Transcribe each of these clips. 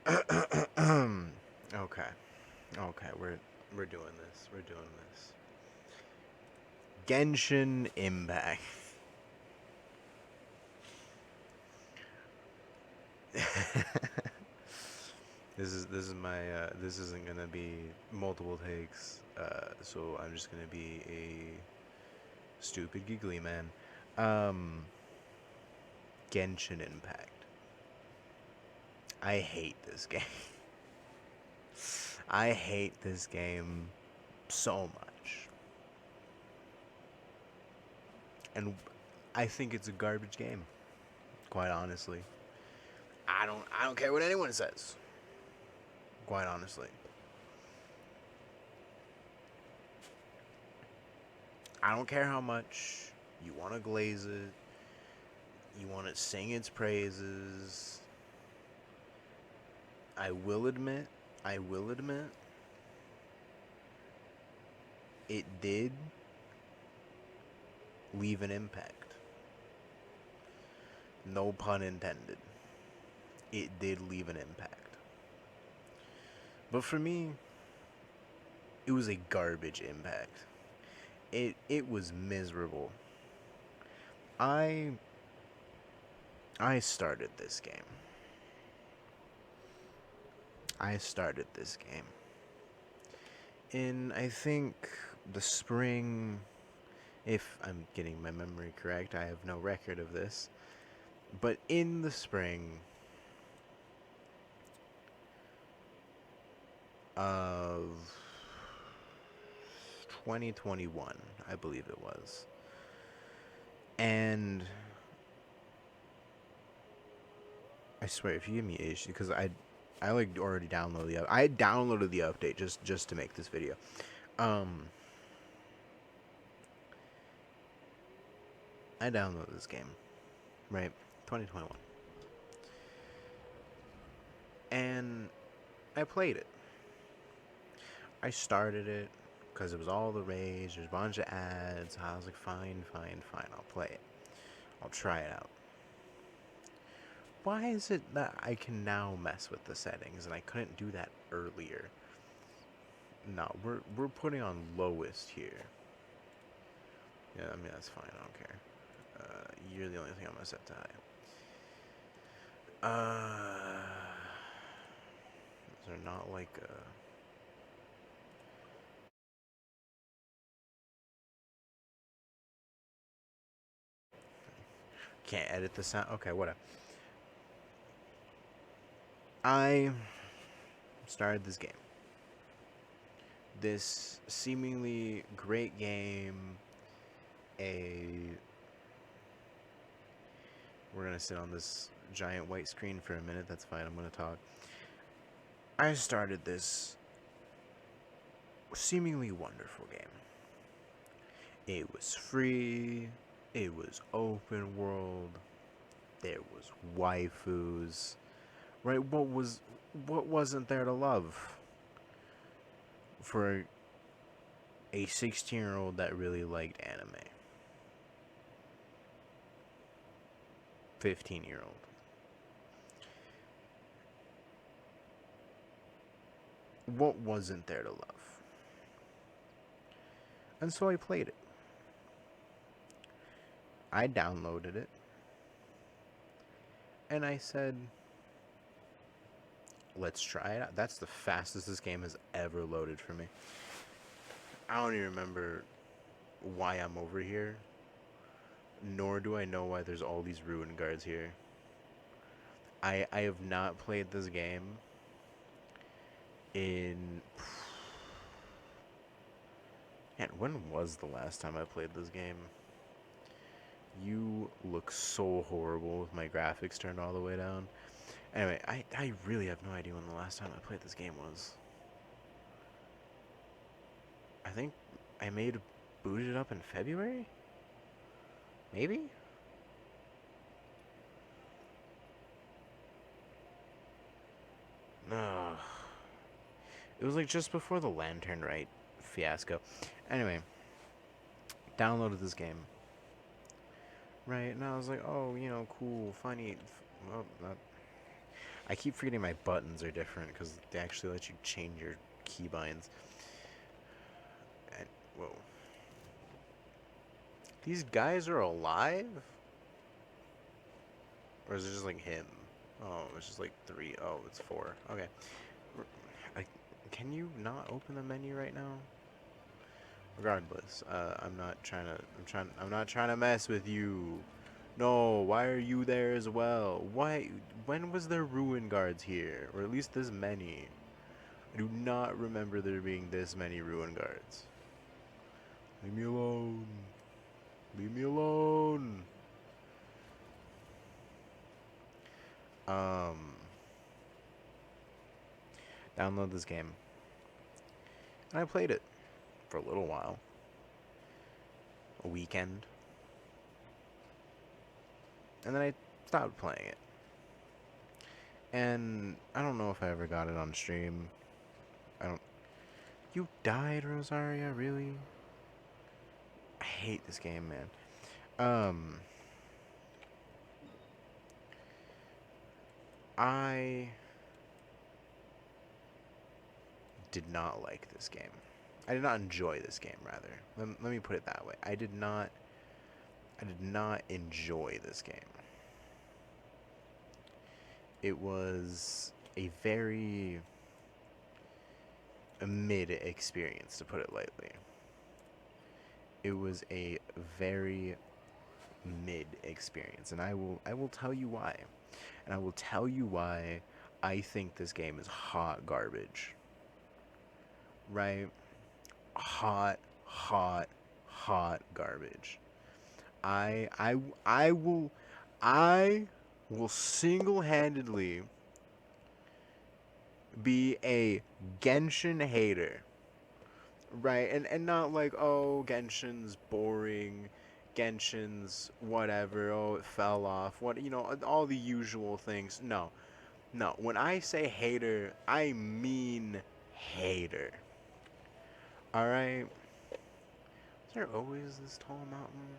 Okay. Okay, we're doing this. We're doing this. Genshin Impact. This is my this isn't gonna be multiple takes. So I'm just gonna be a stupid giggly man. Um, Genshin Impact. I hate this game. I hate this game so much, and I think it's a garbage game. Quite honestly, I don't care what anyone says. Quite honestly, I don't care how much you want to glaze it, you want to sing its praises. I will admit, I will admit, it did leave an impact. No pun intended. It did leave an impact. But for me, it was a garbage impact. It was miserable. I I started this game. I started this game in, I think, the spring, if I'm getting my memory correct. I have no record of this, but in the spring of 2021, I believe it was. And I swear, if you give me issues, because I like already downloaded I downloaded the update just to make this video. Um, I downloaded this game, right? 2021, and I played it. I started it because it was all the rage. There's a bunch of ads. I was like, fine, fine, fine. I'll play it. I'll try it out. Why is it that I can now mess with the settings and I couldn't do that earlier? No, we're putting on lowest here. Yeah, I mean that's fine. I don't care. You're the only thing I'm gonna set to high. Is there not like a? Can't edit the sound. Okay, whatever. I started this game. This seemingly great game. A We're gonna sit on this giant white screen for a minute. That's fine. I'm gonna talk. I started this seemingly wonderful game. It was free. It was open world. There was waifus. Right? What wasn't there to love for a 16-year-old that really liked anime? 15-year-old. What wasn't there to love? And so I played it. I downloaded it. And I said, let's try it out. That's the fastest this game has ever loaded for me. I don't even remember why I'm over here, nor do I know why there's all these ruin guards here. I have not played this game in. And when was the last time I played this game? You look so horrible with my graphics turned all the way down. Anyway, I really have no idea when the last time I played this game was. I think I booted it up in February? Maybe? No. It was like just before the Lantern Rite fiasco. Anyway, downloaded this game. Right, and I was like, oh, cool, funny. Well, I keep forgetting my buttons are different because they actually let you change your keybinds. And whoa, these guys are alive, or is it just like him? Oh, it's just like three. Oh, it's four. Okay. I, can you not open the menu right now? Regardless, I'm not trying to. I'm not trying to mess with you. No, why are you there as well? Why? When was there ruin guards here, or at least this many? I do not remember there being this many ruin guards. Leave me alone. Leave me alone. Um, download this game. And I played it for a little while. A weekend. And then I stopped playing it. And I don't know if I ever got it on stream. I don't. You died, Rosaria? Really? I hate this game, man. I did not like this game. I did not enjoy this game, rather. Let me put it that way. I did not enjoy this game. It was a very mid experience, to put it lightly. It was a very mid experience, and I will tell you why. And I will tell you why I think this game is hot garbage. Right? Hot, hot, hot garbage. I I I will I will single-handedly be a Genshin hater. Right? And not like, oh, Genshin's boring, Genshin's whatever, oh, it fell off. What, all the usual things. No. No, when I say hater, I mean hater. Alright? Is there always this tall mountain?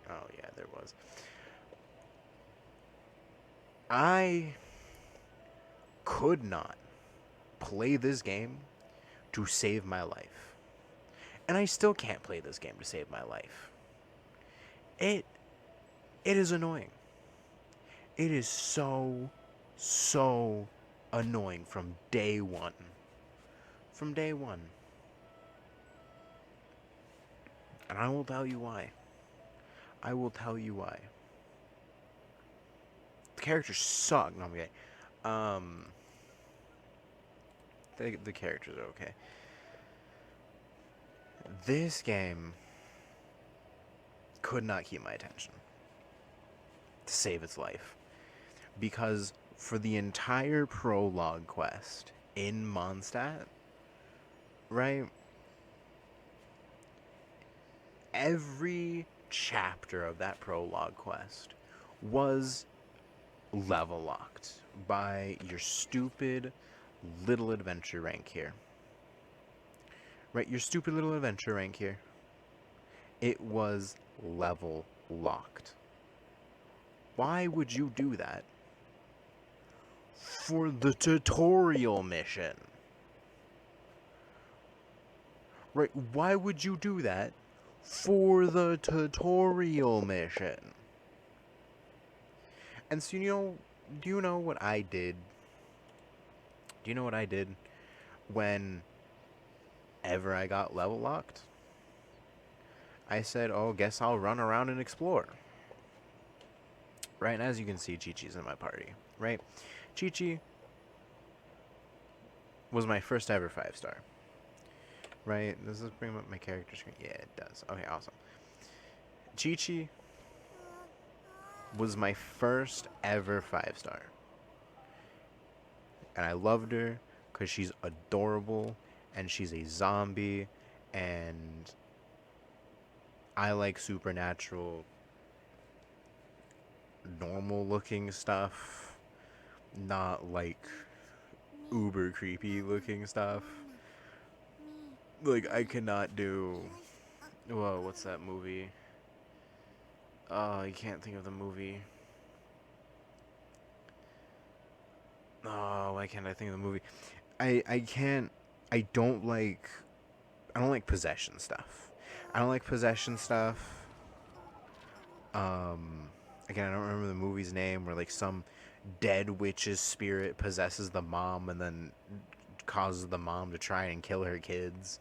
Oh, yeah, there was. I could not play this game to save my life. And I still can't play this game to save my life. It is annoying. It is so, so annoying from day one. From day one. And I will tell you why. I will tell you why. The characters suck. No, I'm okay. The characters are okay. This game could not keep my attention to save its life. Because for the entire prologue quest in Mondstadt, right? Every chapter of that prologue quest was level locked by your stupid little adventure rank here. Right, your stupid little adventure rank here. It was level locked. Why would you do that for the tutorial mission? Right, why would you do that for the tutorial mission? And so, do you know what I did? Do you know what I did whenever I got level locked? I said, oh, guess I'll run around and explore. Right, and as you can see, Chi-Chi's in my party, right? Chi-Chi was my first ever 5-star. Right, does this bring up my character screen? Yeah, it does. Okay, awesome. Chi-Chi was my first ever 5-star. And I loved her because she's adorable and she's a zombie and I like supernatural, normal looking stuff, not like uber creepy looking stuff. Like, I cannot do. Whoa, what's that movie? Oh, I can't think of the movie. why can't I think of the movie? I can't. I don't like. I don't like possession stuff. I don't like possession stuff. Um, Again, I don't remember the movie's name where like some dead witch's spirit possesses the mom and then causes the mom to try and kill her kids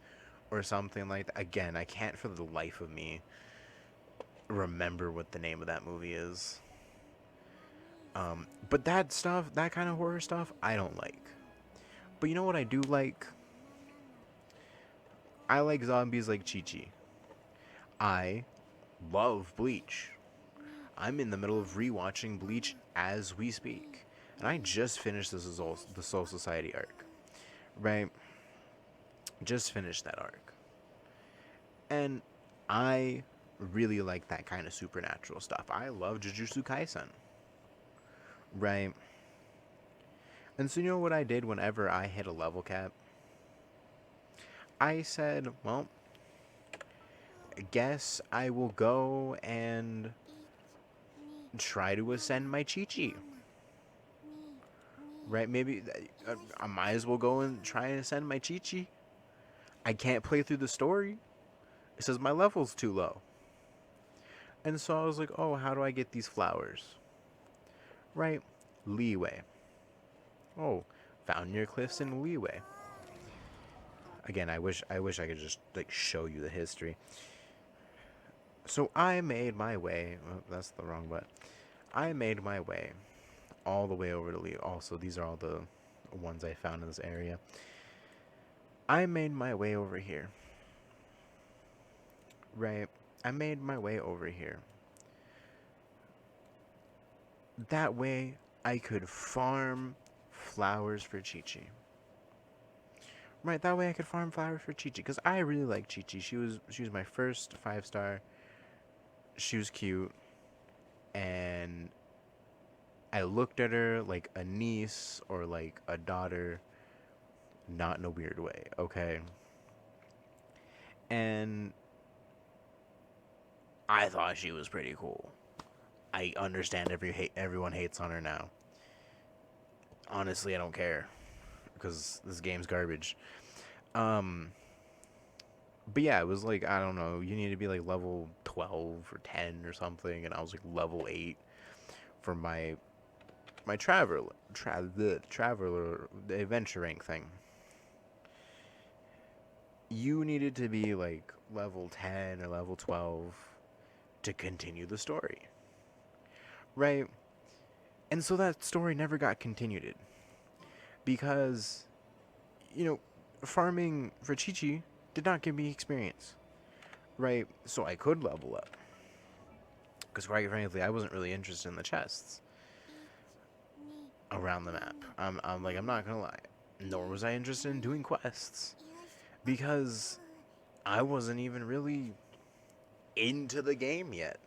or something like that. Again, I can't for the life of me remember what the name of that movie is. But that stuff, that kind of horror stuff, I don't like. But you know what I do like? I like zombies like Chi Chi. I love Bleach. I'm in the middle of rewatching Bleach as we speak. And I just finished the Soul Society arc. Right? Just finished that arc. And I really like that kind of supernatural stuff. I love Jujutsu Kaisen. Right? And so you know what I did whenever I hit a level cap? I said, well, I guess I will go and try to ascend my Chi Chi. Right? Maybe I might as well go and try and ascend my Chi Chi. I can't play through the story. It says my level's too low. And so I was like, oh, how do I get these flowers? Right? Leeway. Oh, found your cliffs in Leeway. Again, I wish I could just like show you the history. So I made my way. Oh, that's the wrong button. I made my way all the way over to Leeway. Also, these are all the ones I found in this area. I made my way over here. Right? I made my way over here. That way, I could farm flowers for Chi Chi. Right, that way I could farm flowers for Chi Chi because I really like Chi Chi. She was my first 5-star. She was cute, and I looked at her like a niece or like a daughter, not in a weird way, okay? And I thought she was pretty cool. I understand everyone hates on her now. Honestly, I don't care because this game's garbage. Um, but yeah, it was like I don't know. You need to be like level 12 or 10 or something, and I was like level 8 for my traveler the adventure rank thing. You needed to be like level 10 or level 12 to continue the story, right? And so that story never got continued because you know farming for Chi Chi did not give me experience, right? So I could level up because quite frankly I wasn't really interested in the chests around the map. I'm not gonna lie, nor was I interested in doing quests because I wasn't even really into the game yet.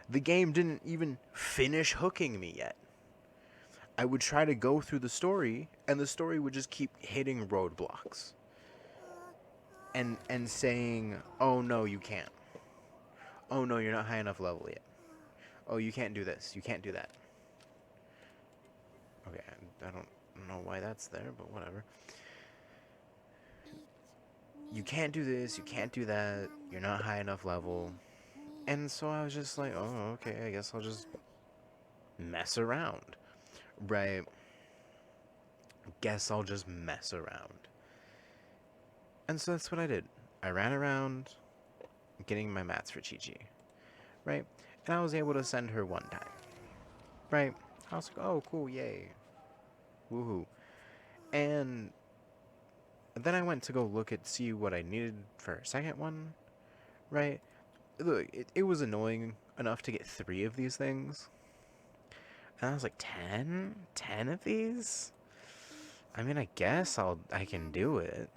The game didn't even finish hooking me yet. I would try to go through the story, and the story would just keep hitting roadblocks and saying, "Oh no, you can't. Oh no, you're not high enough level yet. Oh, you can't do this. You can't do that." Okay, I don't know why that's there, but whatever. You can't do this. You can't do that. You're not high enough level. And so I was just like, "Oh, okay. I guess I'll just mess around." Right. Guess I'll just mess around. And so that's what I did. I ran around getting my mats for Chi Chi, right? And I was able to send her one time, right? I was like, oh, cool, yay, woohoo. And then I went to go look at see what I needed for a second one, right? Look, it was annoying enough to get 3 of these things. And I was like, 10? 10 of these? I mean, I guess I can do it.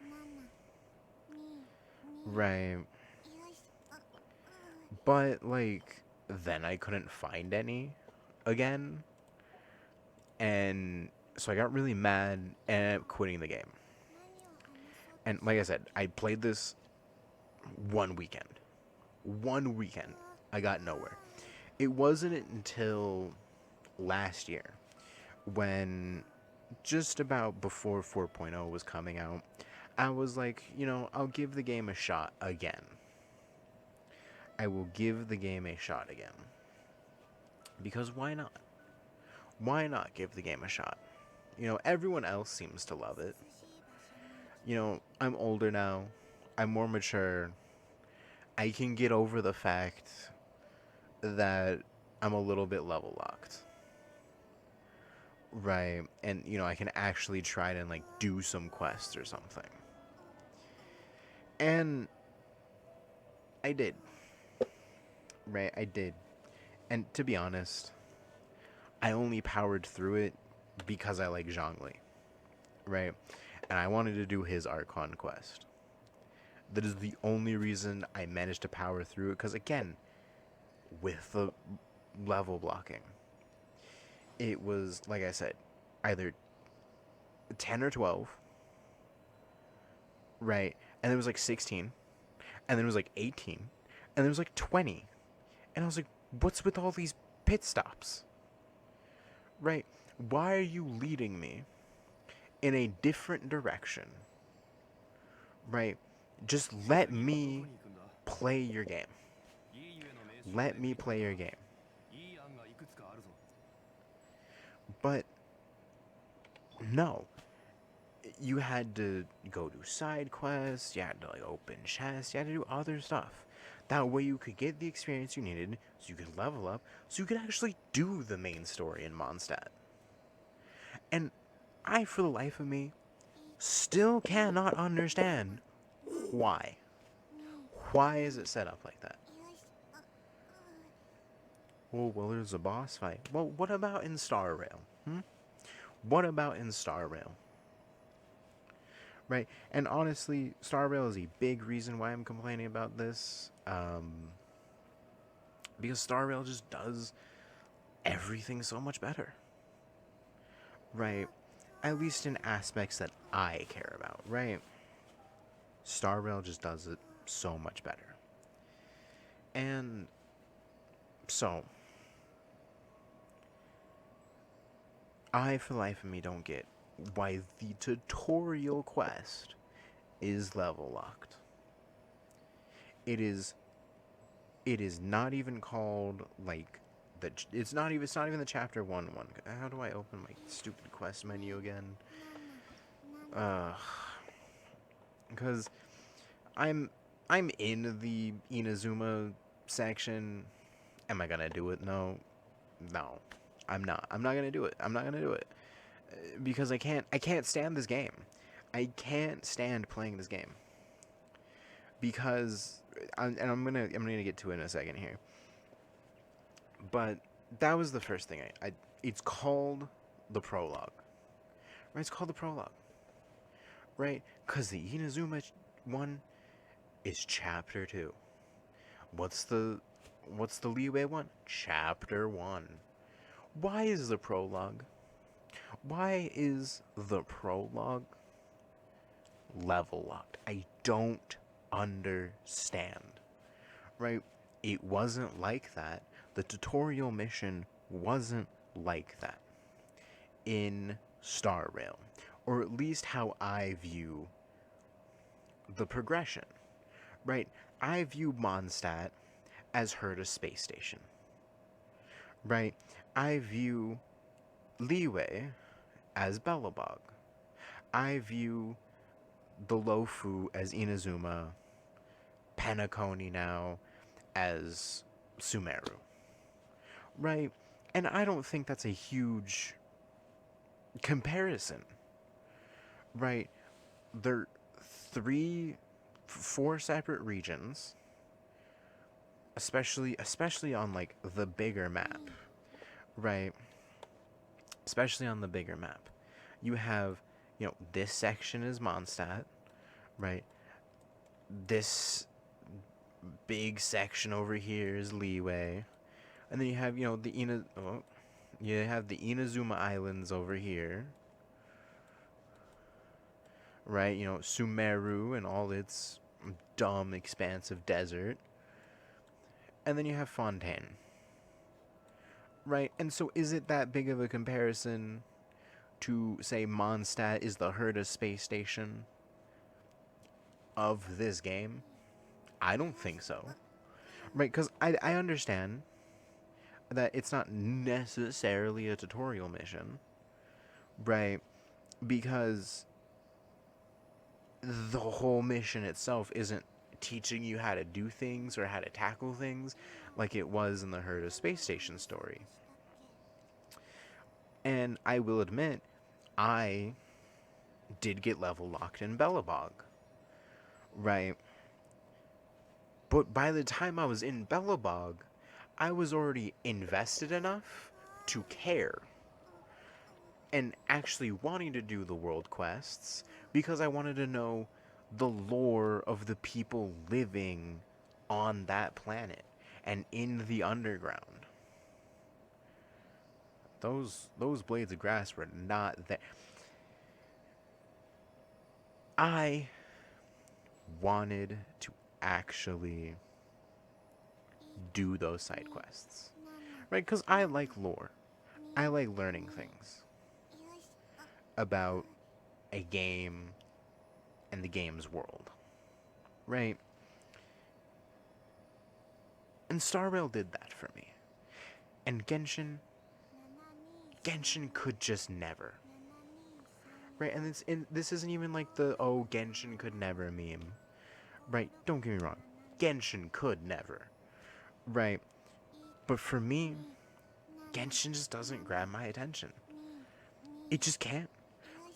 Right. But, like, then I couldn't find any again. And so I got really mad and ended up quitting the game. And like I said, I played this one weekend. One weekend. I got nowhere. It wasn't until last year when just about before 4.0 was coming out, I was like, I'll give the game a shot again. I will give the game a shot again. Because why not? Why not give the game a shot? Everyone else seems to love it. I'm older now. I'm more mature. I can get over the fact that I'm a little bit level locked. Right. And, I can actually try to, like, do some quests or something. And I did. Right, I did. And to be honest, I only powered through it because I like Zhongli. Right? And I wanted to do his Archon quest. That is the only reason I managed to power through it. Because, again, with the level blocking, it was, like I said, either 10 or 12, right? And it was like 16, and then it was like 18, and then it was like 20. And I was like, what's with all these pit stops? Right? Why are you leading me in a different direction? Right? Just let me play your game. Let me play your game. But no. You had to go do side quests, you had to like open chests, you had to do other stuff. That way you could get the experience you needed, so you could level up, so you could actually do the main story in Mondstadt. And I, for the life of me, still cannot understand why. Why is it set up like that? Well, there's a boss fight. Well, what about in Star Rail? What about in Star Rail? Right? And honestly, Star Rail is a big reason why I'm complaining about this. Because Star Rail just does everything so much better. Right? At least in aspects that I care about, right? Star Rail just does it so much better. And so, I, for the life of me, don't get why the tutorial quest is level locked. It is. It is not even called like the. It's not even the chapter one. How do I open my stupid quest menu again? Uh, because I'm I'm in the Inazuma section. Am I gonna do it? No. I'm not. I'm not gonna do it. I'm not gonna do it because I can't. I can't stand this game. I can't stand playing this game because, and I'm gonna get to it in a second here. But that was the first thing. It's called the prologue, right? It's called the prologue, right? Because the Inazuma one is chapter 2. What's the Leeway one? Chapter 1. Why is the prologue? Why is the prologue level locked? I don't understand. Right? It wasn't like that. The tutorial mission wasn't like that in Star Rail, or at least how I view the progression. Right? I view Mondstadt as Herta Space Station. Right? I view Leeway as Belobog. I view the Lofu as Inazuma, Penacony now as Sumeru. Right? And I don't think that's a huge comparison. Right? They're four separate regions, especially on like the bigger map. Right? Especially on the bigger map. You have, this section is Mondstadt, right? This big section over here is Leeway. And then you have, you have the Inazuma Islands over here. Right? Sumeru and all its dumb, expansive desert. And then you have Fontaine. Right? And so is it that big of a comparison to say Mondstadt is the Herta space station of this game? I don't think so. Right, because I understand that it's not necessarily a tutorial mission, right? Because the whole mission itself isn't teaching you how to do things or how to tackle things like it was in the Herta space station story. And I will admit, I did get level locked in Bellabog, right? But by the time I was in Bellabog, I was already invested enough to care and actually wanting to do the world quests because I wanted to know the lore of the people living on that planet and in the underground. Those blades of grass were not there. I wanted to actually do those side quests, right? Because I like lore. I like learning things about a game and the game's world, right? And Star Rail did that for me. And Genshin could just never. Right, and this isn't even like the oh Genshin could never meme. Right, don't get me wrong. Genshin could never. Right. But for me, Genshin just doesn't grab my attention. It just can't.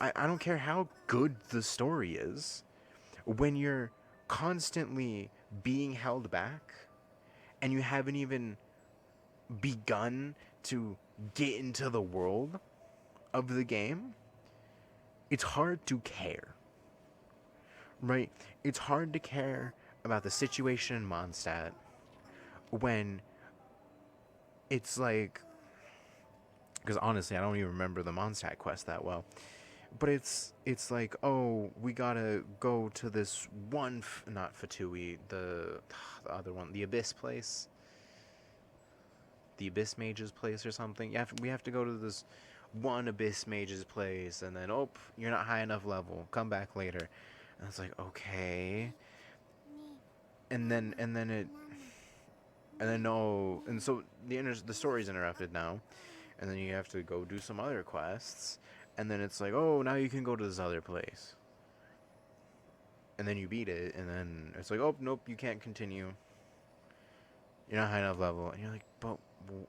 I don't care how good the story is. When you're constantly being held back and you haven't even begun to get into the world of the game, it's hard to care. Right? It's hard to care about the situation in Mondstadt when it's like, because honestly, I don't even remember the Mondstadt quest that well. But it's like, oh, we gotta go to this one, not Fatui, the other one, the Abyss place, the Abyss Mage's place or something. We have to go to this one Abyss Mage's place, and then oh, you're not high enough level. Come back later. And it's like, okay, and then no, and so the story's interrupted now, and then you have to go do some other quests, and then it's like, oh, now you can go to this other place, and then you beat it, and then it's like, oh, nope, you can't continue. You're not high enough level, and you're like, but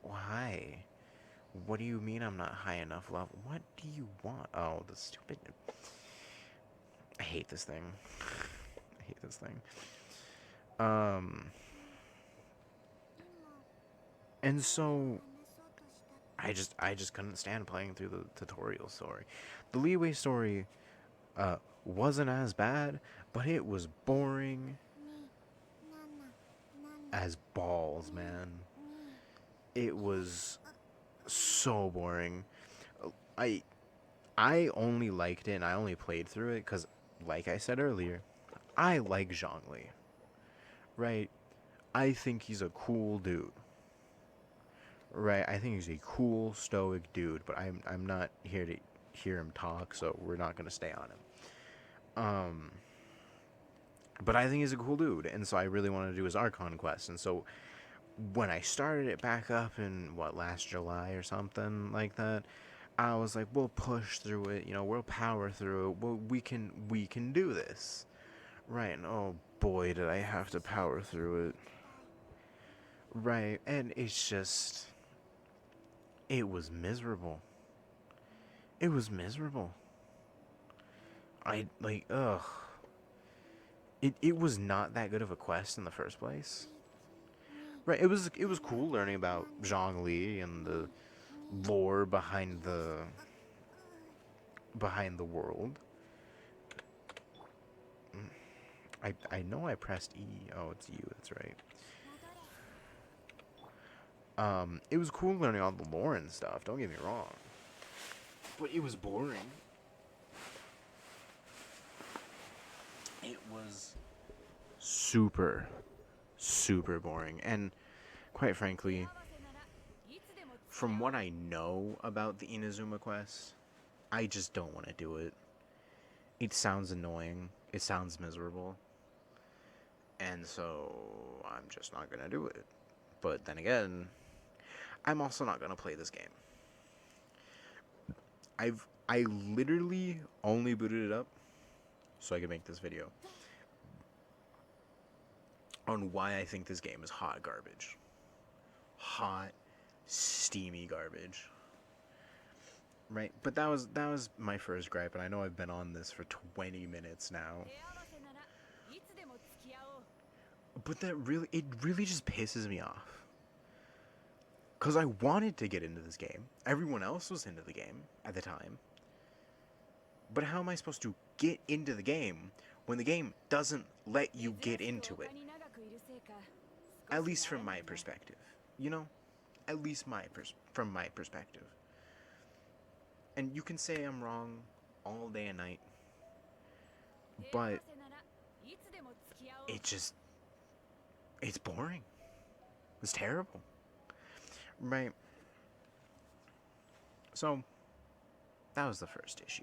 why? What do you mean I'm not high enough level? What do you want? Oh, the stupid. I hate this thing. I hate this thing. And so I just couldn't stand playing through the tutorial story. The Leeway story wasn't as bad, but it was boring as balls, man. It was so boring. I I only liked it and I only played through it because, like I said earlier, I like Zhongli. Right? I think he's a cool dude. Right? I think he's a cool, stoic dude, but I'm not here to hear him talk, so we're not gonna stay on him. But I think he's a cool dude, and so I really wanted to do his Archon quest, and so when I started it back up in last July or something like that, I was like, we'll push through it, we'll power through it. We can do this. Right, and oh boy did I have to power through it. Right, and it was miserable. It was miserable. I like ugh. It was not that good of a quest in the first place. Right, it was cool learning about Zhongli and the lore behind the world. I know I pressed E. Oh, it's U. That's right. It was cool learning all the lore and stuff. Don't get me wrong, but it was boring. It was super, super boring, and quite frankly, from what I know about the Inazuma quest, I just don't want to do it. It sounds annoying. It sounds miserable. And so I'm just not gonna do it. But then again, I'm also not gonna play this game. I literally only booted it up so I could make this video on why I think this game is hot garbage. Hot, steamy garbage. Right? But that was my first gripe, and I know I've been on this for 20 minutes now. But it really just pisses me off. Cause I wanted to get into this game. Everyone else was into the game at the time. But how am I supposed to get into the game when the game doesn't let you get into it? At least from my perspective, you know? At least from my perspective. And you can say I'm wrong all day and night, but it's boring. It's terrible. Right? So, that was the first issue.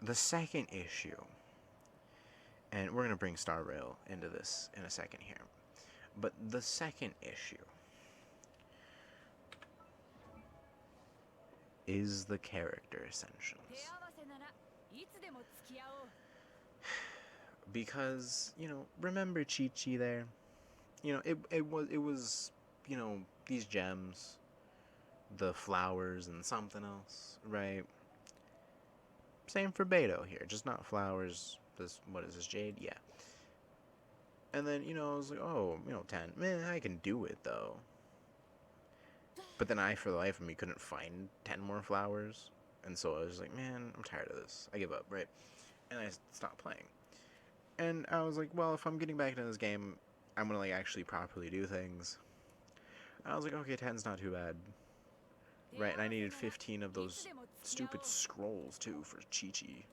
The second issue, and we're going to bring Star Rail into this in a second here, but the second issue is the character essentials. Because, remember Chi-Chi there? It was, these gems, the flowers, and something else, right? Same for Beto here, just not flowers. What is this, jade? Yeah. And then, I was like, oh, 10. Man, I can do it, though. But then I, for the life of me, couldn't find 10 more flowers. And so I was like, man, I'm tired of this. I give up, right? And I stopped playing. And I was like, well, if I'm getting back into this game, I'm going to, actually properly do things. And I was like, okay, 10's not too bad. Right, and I needed 15 of those stupid scrolls, too, for Chi-Chi.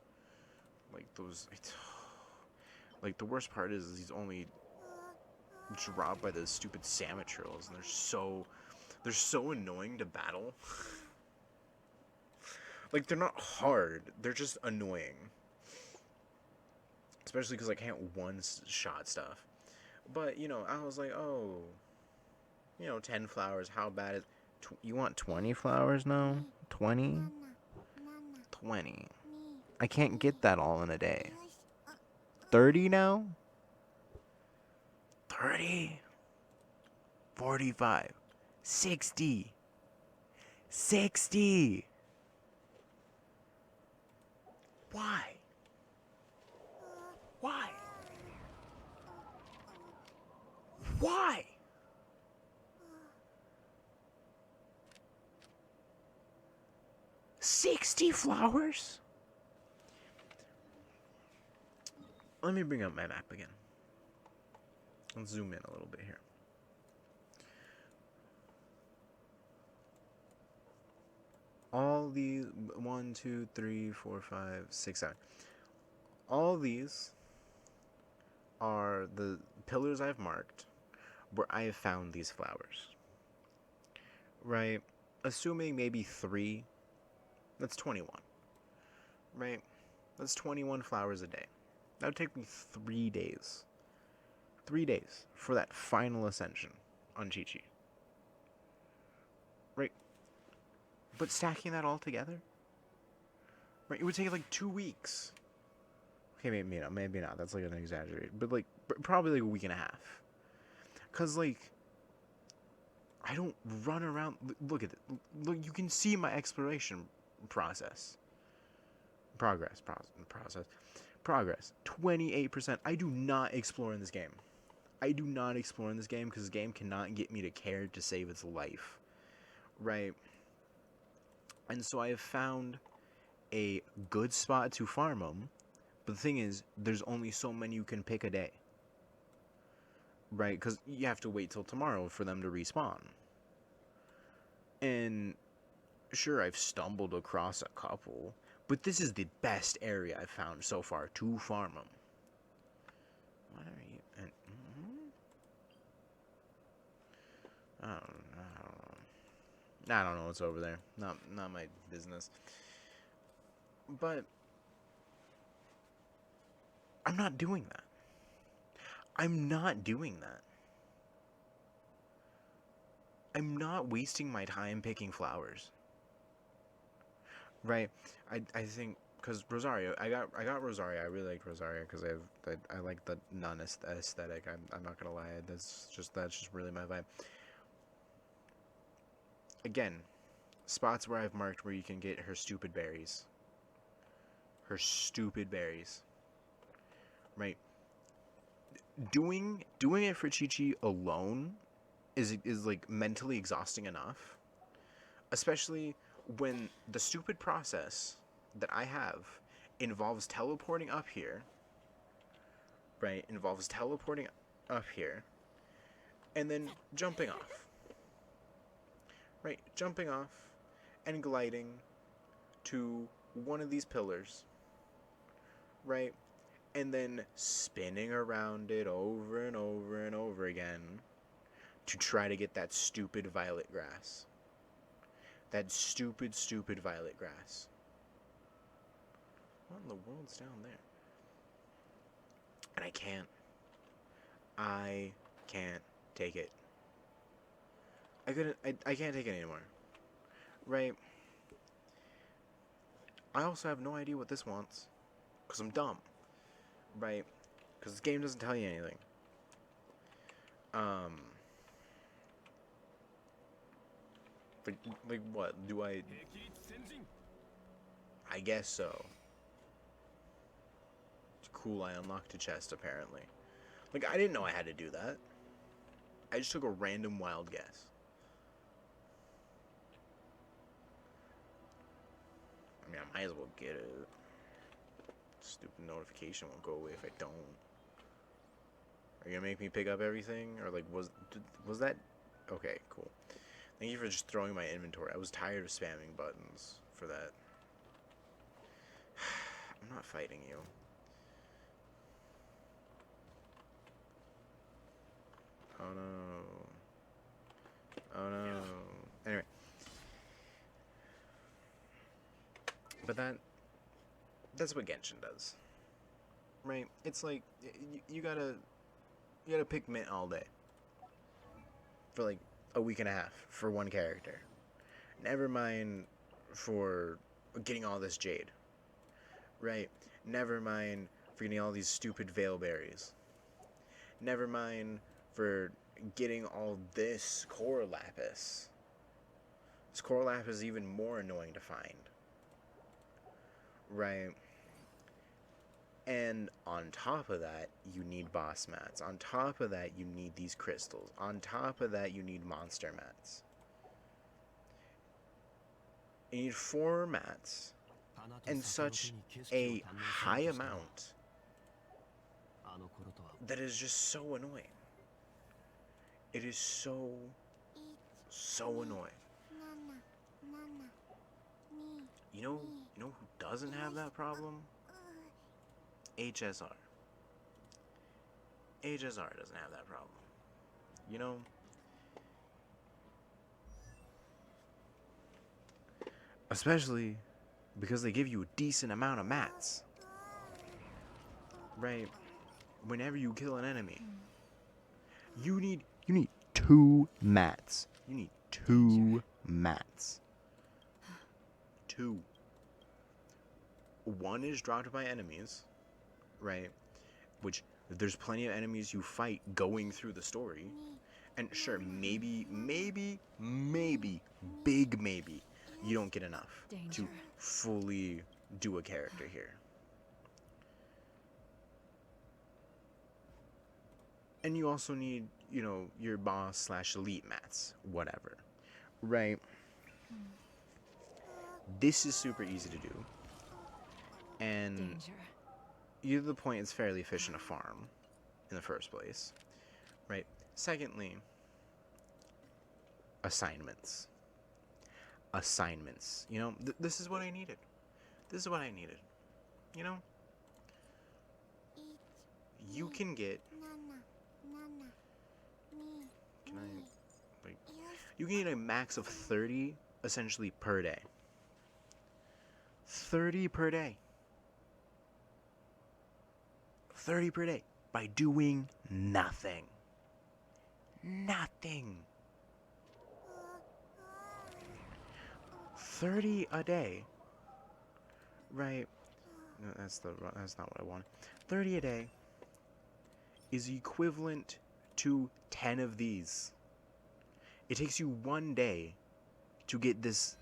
The worst part is he's only dropped by those stupid Samatrills, and they're so annoying to battle. They're not hard, they're just annoying. Especially because I can't one-shot stuff. But, I was like, oh, 10 flowers, how bad is... You want 20 flowers now? 20? 20. I can't get that all in a day. 30 now? 30? 45. 60. 60. Why? Why? Why? $60 flowers? Let me bring up my map again. Let's zoom in a little bit here. All these 1, 2, 3, 4, 5, 6, 7. All these are the pillars I've marked where I have found these flowers. Right? Assuming maybe 3, that's 21. Right? That's 21 flowers a day. That would take me 3 days. 3 days for that final ascension on Chi-Chi. Right? But stacking that all together? Right? It would take 2 weeks. Okay, maybe not. That's an exaggeration. But probably a week and a half. Because I don't run around. Look at it. Look, you can see my exploration process. Progress. 28%. I do not explore in this game. Because this game cannot get me to care to save its life. Right? And so I have found a good spot to farm them. But the thing is, there's only so many you can pick a day. Right? Because you have to wait till tomorrow for them to respawn. And sure, I've stumbled across a couple, but this is the best area I've found so far to farm them. What are you? I don't know. I don't know what's over there. Not my business. But I'm not doing that. I'm not doing that. I'm not wasting my time picking flowers. Right? I think because Rosario, I got Rosario. I really like Rosario because I like the non aesthetic. I'm not gonna lie. That's just really my vibe. Again, spots where I've marked where you can get her stupid berries. Her stupid berries. Right? Doing it for Chi Chi alone is like mentally exhausting enough, especially when the stupid process that I have involves teleporting up here, right? Involves teleporting up here and then jumping off. Right? Jumping off and gliding to one of these pillars, right? And then spinning around it over and over and over again to try to get that stupid violet grass. That stupid, stupid violet grass. What in the world's down there? And I can't. I can't take it. I can't take it anymore. Right? I also have no idea what this wants. Because I'm dumb. Right? Because this game doesn't tell you anything. Like what? Do I... I guess so. It's cool, I unlocked a chest, apparently. Like, I didn't know I had to do that. I just took a random wild guess. I mean, I might as well get it. Stupid notification won't go away if I don't. Are you gonna make me pick up everything? Or, like, was that... Okay, cool. Thank you for just throwing my inventory. I was tired of spamming buttons for that. I'm not fighting you. Oh no. Oh no. Anyway. But that's what Genshin does. Right? It's like you gotta pick mint all day. For like a week and a half for one character. Never mind for getting all this jade. Right? Never mind for getting all these stupid veil berries. Never mind for getting all this core lapis. This core lapis is even more annoying to find. Right? And on top of that, you need boss mats. On top of that, you need these crystals. On top of that, you need monster mats. You need 4 mats and such a high amount that is just so annoying. It is so annoying. You know who doesn't have that problem? HSR. HSR doesn't have that problem. You know? Especially because they give you a decent amount of mats. Right? Whenever you kill an enemy. You need 2 mats. You need 2 mats. 2. 1 is dropped by enemies. Right? Which there's plenty of enemies you fight going through the story. And sure, maybe, big maybe, you don't get enough to fully do a character here. And you also need, your boss / elite mats, whatever. Right? This is super easy to do. And either the point it's fairly efficient to farm in the first place. Right? Secondly, assignments. This is what I needed. You can get... you can get a max of 30 essentially per day. 30 per day. 30 per day by doing nothing. Nothing. 30 a day. Right. No, that's not what I wanted. 30 a day is equivalent to 10 of these. It takes you 1 day to get this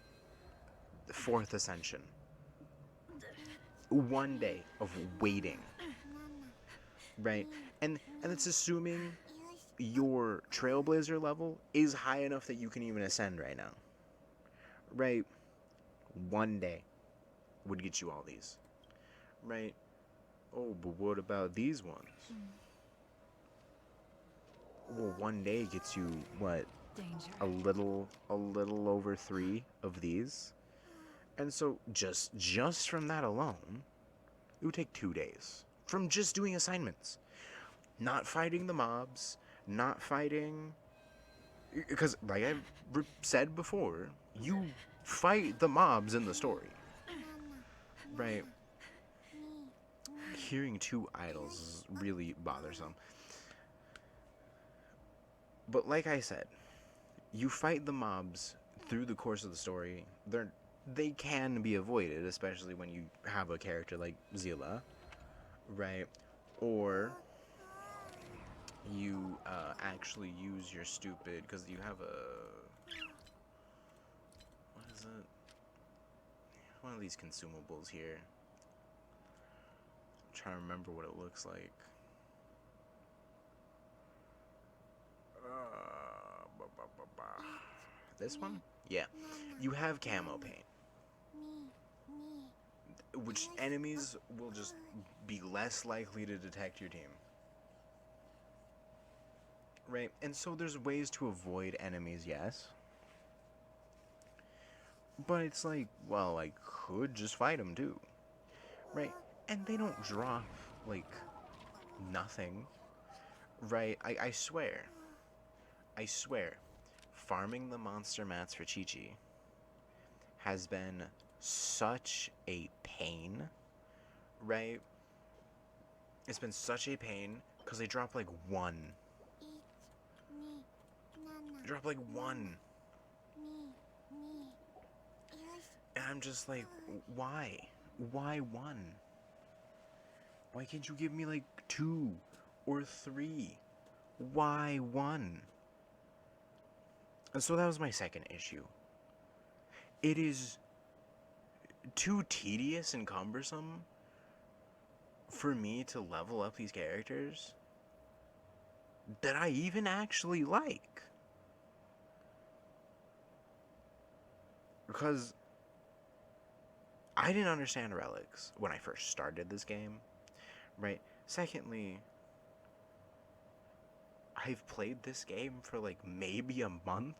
fourth ascension. 1 day of waiting. Right? And it's assuming your Trailblazer level is high enough that you can even ascend right now. Right? 1 day would get you all these. Right? Oh, but what about these ones? Well, 1 day gets you what? Danger. A little over 3 of these. And so just from that alone, it would take 2 days from just doing assignments. Not fighting the mobs, not fighting, because like I've said before, you fight the mobs in the story. Right. Hearing 2 idols is really bothersome. But like I said, you fight the mobs through the course of the story. They can be avoided, especially when you have a character like Zila, right? Or you actually use your stupid, because you have a, what is it? One of these consumables here. I'm trying to remember what it looks like. This one? Yeah. You have camo paint, which enemies will just be less likely to detect your team. Right? And so there's ways to avoid enemies, yes. But it's like, well, I could just fight them too. Right? And they don't drop, like, nothing. Right? I swear. I swear. Farming the monster mats for Chi-Chi has been such a pain. Right? It's been such a pain because they drop like 1. They drop like 1. And I'm just like, why? Why 1? Why can't you give me like 2 or 3? Why 1? And so that was my second issue. It is too tedious and cumbersome for me to level up these characters that I even actually like. Because I didn't understand relics when I first started this game, right? Secondly, I've played this game for like maybe a month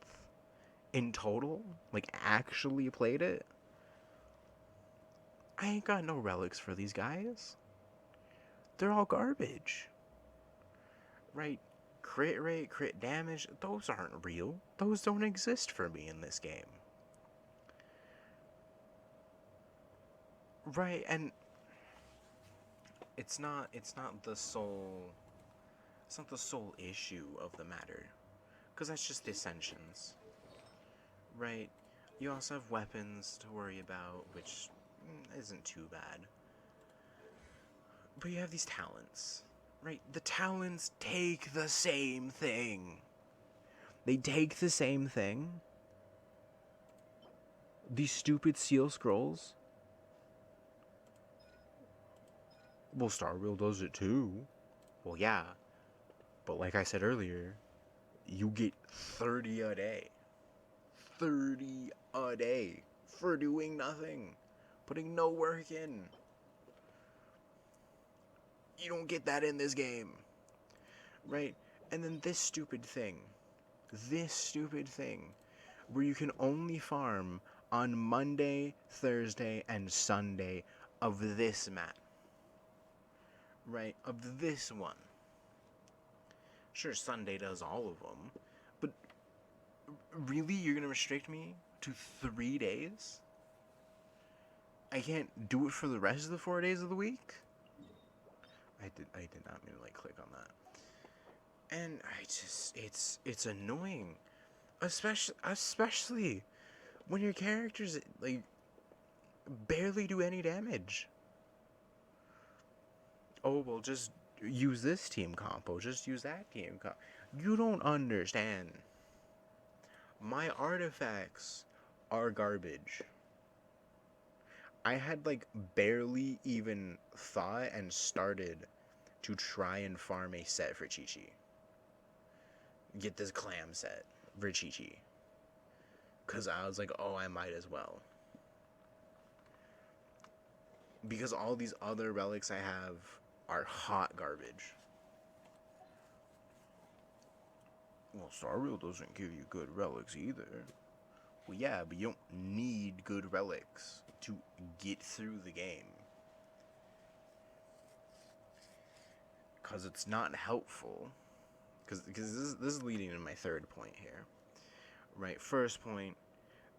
in total, like actually played it. I ain't got no relics for these guys. They're all garbage. Right? Crit rate, crit damage, those aren't real. Those don't exist for me in this game. Right, and it's not the sole issue of the matter, because that's just dissensions. Right? You also have weapons to worry about, which isn't too bad. But you have these talents, right? The talents take the same thing. They take the same thing. These stupid seal scrolls. Well, Star Wheel does it too. Well, yeah. But like I said earlier, you get 30 a day. 30 a day for doing nothing. Putting no work in. You don't get that in this game. Right? And then this stupid thing, where you can only farm on Monday, Thursday, and Sunday of this map. Right? Of this one. Sure, Sunday does all of them, but really, you're gonna restrict me to 3 days? I can't do it for the rest of the 4 days of the week? I did not mean to like click on that. And it's annoying. Especially when your characters like barely do any damage. Oh, well, just use this team compo, just use that team compo. You don't understand. My artifacts are garbage. I had like barely even thought and started to try and farm a set for Chi Chi. Get this clam set for Chi Chi. Because I was like, oh, I might as well. Because all these other relics I have are hot garbage. Well, Starreal doesn't give you good relics either. Well, yeah, but you don't need good relics to get through the game. Because it's not helpful. Because this is leading to my third point here. Right, first point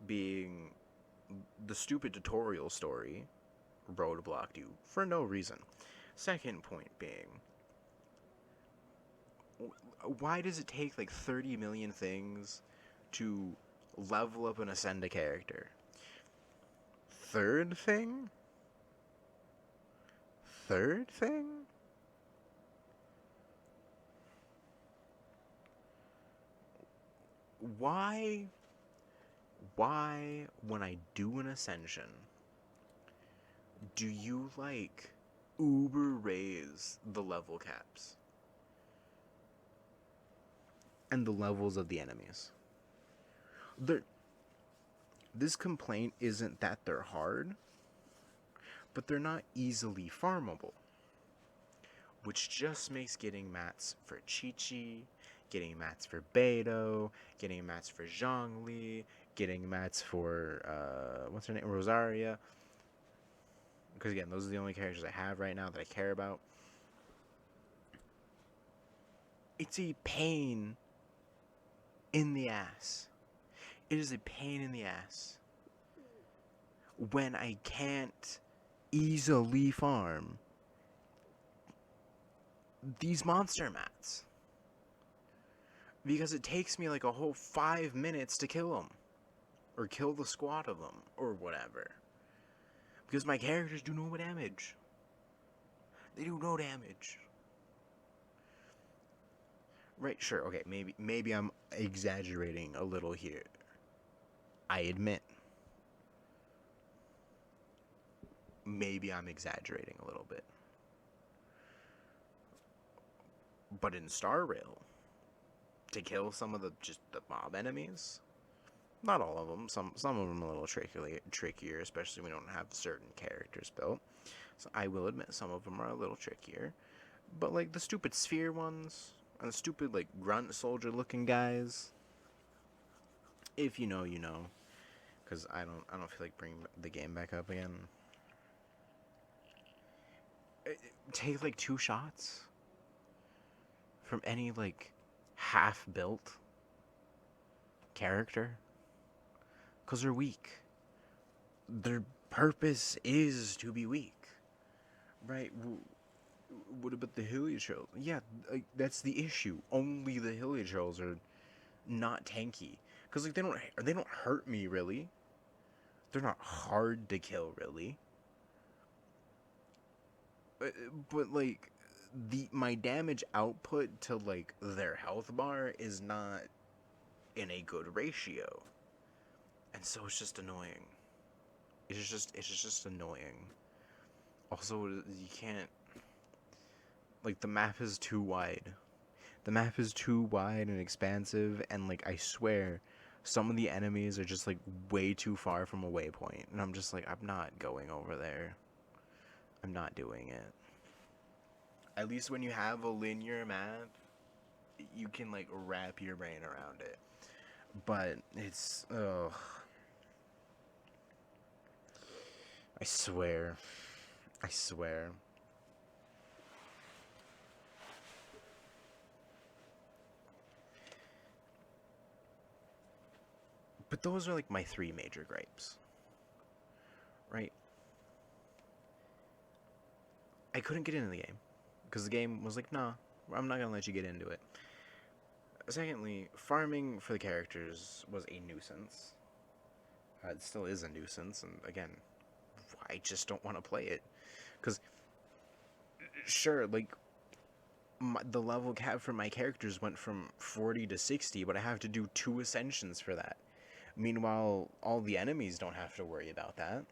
being the stupid tutorial story roadblocked you for no reason. Second point being, why does it take like 30 million things to level up and ascend a character? Third thing? Third thing? Why when I do an ascension do you like uber raise the level caps and the levels of the enemies? This complaint isn't that they're hard, but they're not easily farmable, which just makes getting mats for Chi-Chi, getting mats for Beidou, getting mats for Zhongli, getting mats for, what's her name, Rosaria, because again, those are the only characters I have right now that I care about. It's a pain in the ass. It is a pain in the ass when I can't easily farm these monster mats. Because it takes me like a whole 5 minutes to kill them. Or kill the squad of them. Or whatever. Because my characters do no damage. They do no damage. Right, sure, okay, maybe I'm exaggerating a little here. I admit. Maybe I'm exaggerating a little bit. But in Starrail, to kill some of the mob enemies, not all of them, some of them a little trickier, especially when we don't have certain characters built. So I will admit some of them are a little trickier. But like the stupid sphere ones and the stupid like grunt soldier looking guys, if you know, you know. Because I don't feel like bringing the game back up again. Take like 2 shots from any like half built character, because they're weak. Their purpose is to be weak, right? What about the Helios? Yeah, like, that's the issue. Only the Helios are not tanky, because like they don't hurt me really. They're not hard to kill really. But like my damage output to like their health bar is not in a good ratio, and so it's just annoying. It's just annoying. Also, you can't, like, the map is too wide. The map is too wide and expansive, and like I swear, some of the enemies are just like way too far from a waypoint, and I'm just like, I'm not going over there. I'm not doing it. At least when you have a linear map, you can like wrap your brain around it. But it's, ugh. I swear. I swear. But those are like my three major gripes, right? I couldn't get into the game because the game was like, nah, I'm not gonna let you get into it. Secondly, farming for the characters was a nuisance. It still is a nuisance, and again, I just don't want to play it. Because, sure, like, the level cap for my characters went from 40 to 60, but I have to do 2 ascensions for that. Meanwhile, all the enemies don't have to worry about that.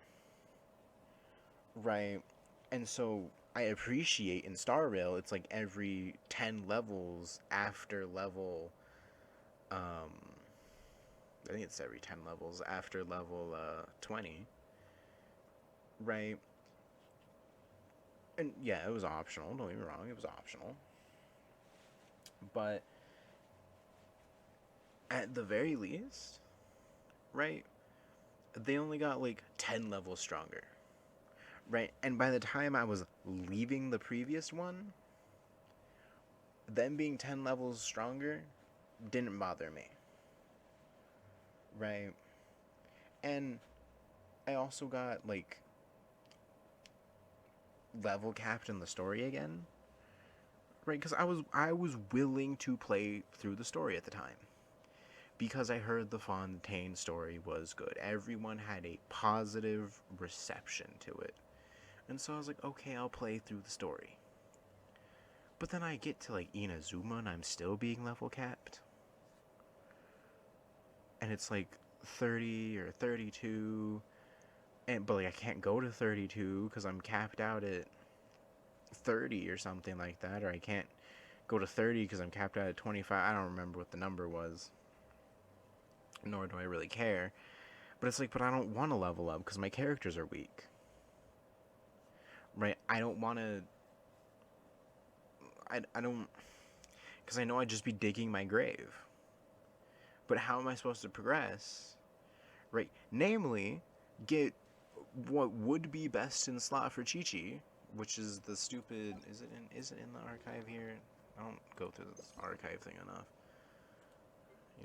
Right? And so, I appreciate in Star Rail, it's like every 10 levels after level. I think it's every 10 levels after level 20. Right? And yeah, it was optional. Don't get me wrong, it was optional. But at the very least, right? They only got like 10 levels stronger. Right? And by the time I was leaving the previous one, them being 10 levels stronger didn't bother me. Right? And I also got like level capped in the story again. Right? Because I was willing to play through the story at the time. Because I heard the Fontaine story was good. Everyone had a positive reception to it. And so I was like, okay, I'll play through the story. But then I get to like Inazuma and I'm still being level capped. And it's like 30 or 32. But like I can't go to 32 because I'm capped out at 30 or something like that. Or I can't go to 30 because I'm capped out at 25. I don't remember what the number was. Nor do I really care. But it's like, but I don't want to level up because my characters are weak. Right? I don't want to. I don't. Because I know I'd just be digging my grave. But how am I supposed to progress? Right? Namely, get what would be best in slot for Chi-Chi, which is the stupid. Is it in the archive here? I don't go through this archive thing enough.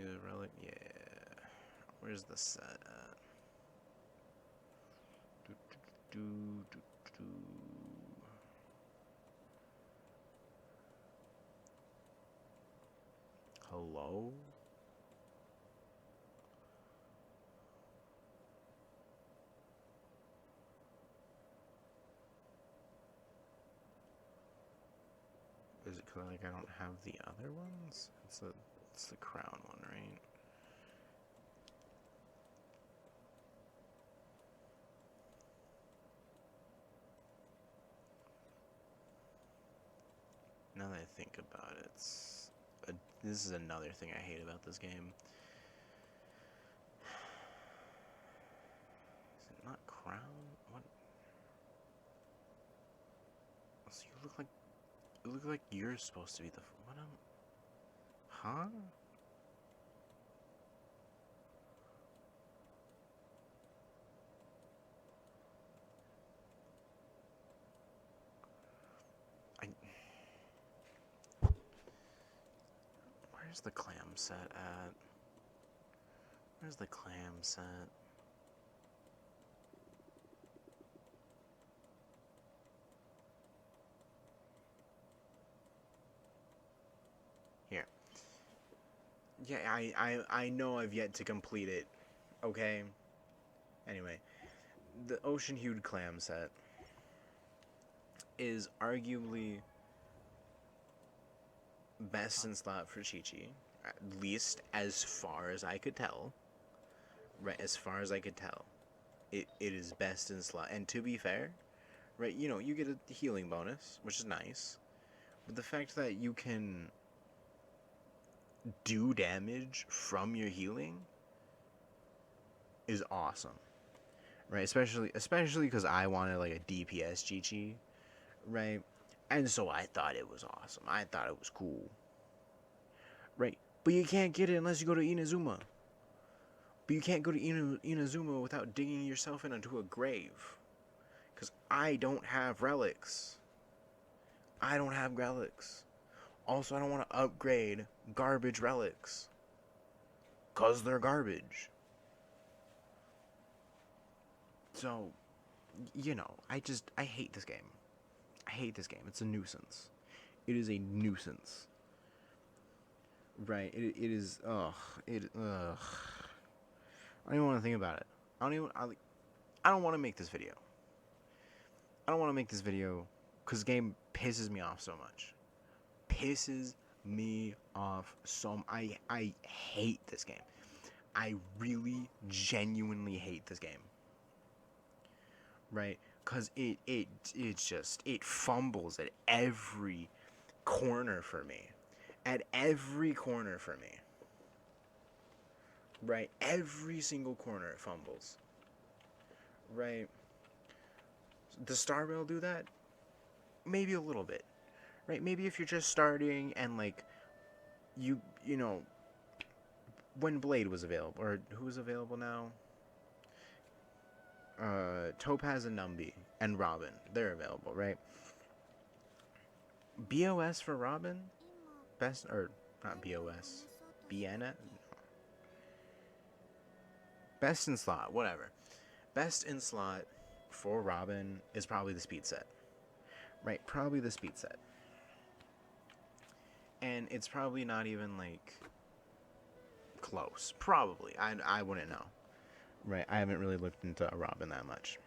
Either relic, yeah. Where's the set at? Do, do, do, do. Hello? Is it because like I don't have the other ones? It's the crown one, right? Now that I think about it, this is another thing I hate about this game. Is it not crown? What? So you look like you're supposed to be the what? Huh? I. Where's the clam set at? Where's the clam set? Here. Yeah, I know I've yet to complete it. Okay. Anyway, the ocean hued clam set is arguably best in slot for Chi-Chi, at least as far as I could tell. Right, as far as I could tell, it is best in slot. And to be fair, right, you get a healing bonus, which is nice. But the fact that you can do damage from your healing is awesome. Right, especially because I wanted like a DPS Chi-Chi, right? And so I thought it was awesome. I thought it was cool. Right, but you can't get it unless you go to Inazuma. But you can't go to Inazuma without digging yourself into a grave. Because I don't have relics. I don't have relics. Also, I don't want to upgrade garbage relics. Because they're garbage. So, I hate this game. I hate this game. It's a nuisance. It is a nuisance. Right? It is. Ugh. Ugh. I don't even want to think about it. I don't even. I don't want to make this video. I don't want to make this video because the game pisses me off so much. Pisses me off so. I hate this game. I really genuinely hate this game. Right? Cause it fumbles at every corner for me. At every corner for me. Right? Every single corner it fumbles. Right? Does Star Rail do that? Maybe a little bit. Right? Maybe if you're just starting and like you know when Blade was available, or who was available now? Topaz and Numby and Robin. They're available, right? BOS for Robin? Best, or not BOS. Biena? Best in slot, whatever. Best in slot for Robin is probably the speed set. Right? Probably the speed set. And it's probably not even like close. Probably. I wouldn't know. Right? I haven't really looked into Robin that much.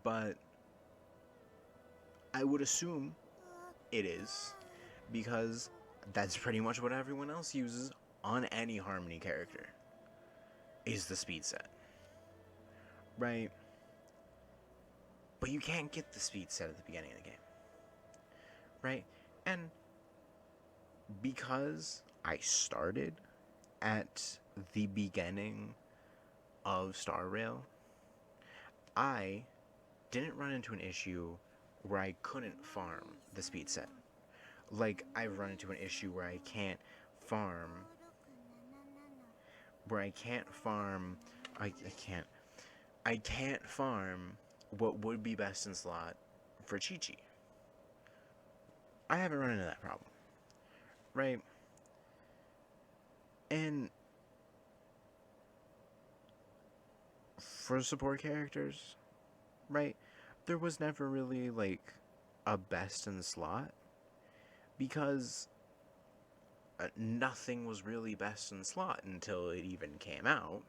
But I would assume it is, because that's pretty much what everyone else uses on any Harmony character, is the speed set. Right? But you can't get the speed set at the beginning of the game. Right? And because I started at the beginning of Star Rail, I didn't run into an issue where I couldn't farm the speed set. Like, I've run into an issue where I can't farm. I can't farm what would be best in slot for Chi-Chi. I haven't run into that problem. Right? And for support characters, right, there was never really like a best in slot, because nothing was really best in slot until it even came out,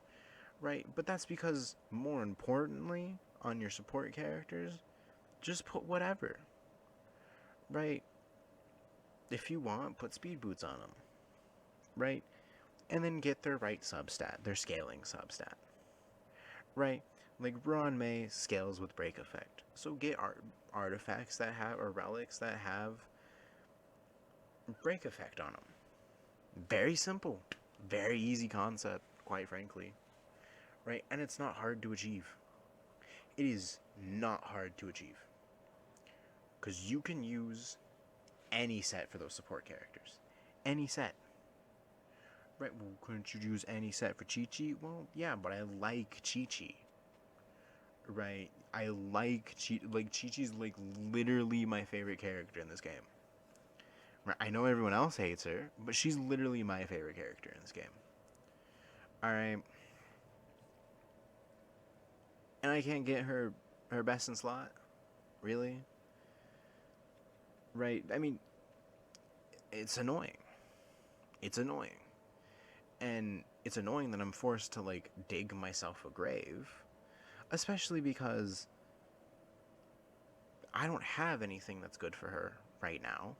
right? But that's because, more importantly, on your support characters, just put whatever, right? If you want, put speed boots on them, right? And then get their right substat, their scaling substat, right? Like Ron May scales with break effect, so get artifacts that have, or relics that have break effect on them. Very simple, very easy concept, quite frankly, right? And it's not hard to achieve. It is not hard to achieve, because you can use any set for those support characters. Any set. Right, well, couldn't you use any set for Chi-Chi? Well, yeah, but I like Chi-Chi. Right? I like Chi-Chi's like literally my favorite character in this game. Right? I know everyone else hates her, but she's literally my favorite character in this game. Alright. And I can't get her best in slot? Really? Right? I mean, it's annoying. It's annoying. And it's annoying that I'm forced to like dig myself a grave, especially because I don't have anything that's good for her right now.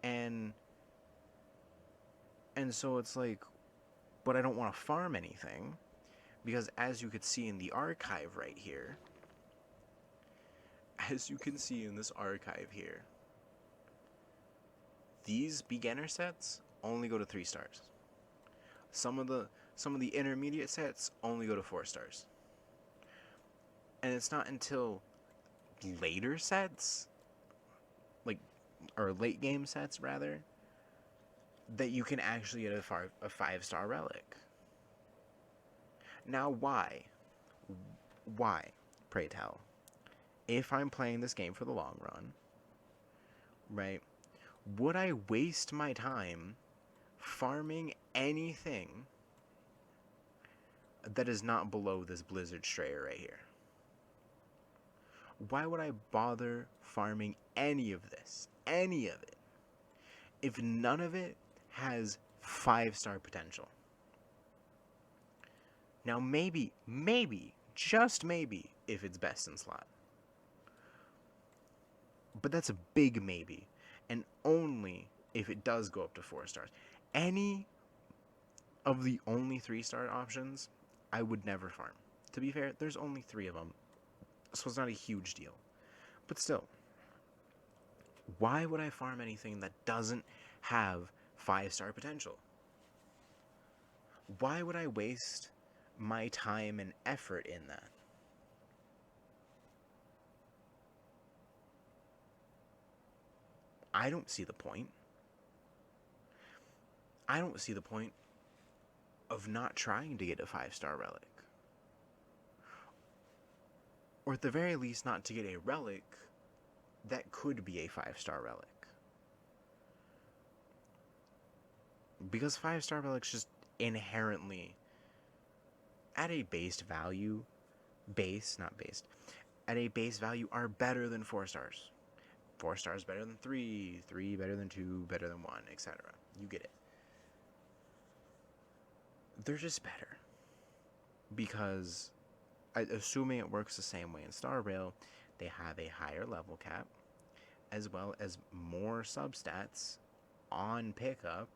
And so it's like, but I don't want to farm anything, because as you could see in the archive right here, as you can see in this archive here, these beginner sets only go to 3 stars. Some of the intermediate sets only go to 4 stars. And it's not until later sets, like, or late game sets rather, that you can actually get a 5-star relic. Now, why? Why, pray tell? If I'm playing this game for the long run, right, would I waste my time farming anything that is not below this Blizzard Strayer right here. Why would I bother farming any of this? Any of it? If none of it has 5-star potential. Now maybe, just maybe, if it's best in slot. But that's a big maybe. And only if it does go up to 4 stars. Any of the only 3-star options, I would never farm. To be fair, there's only 3 of them. So it's not a huge deal. But still, why would I farm anything that doesn't have 5-star potential? Why would I waste my time and effort in that? I don't see the point. I don't see the point of not trying to get a 5-star relic. Or at the very least, not to get a relic that could be a 5-star relic. Because 5-star relics just inherently, at a base value, at a base value are better than 4 stars. 4 stars better than 3, 3 better than 2, better than 1, etc. You get it. They're just better. Because, assuming it works the same way in Star Rail, they have a higher level cap, as well as more substats on pickup,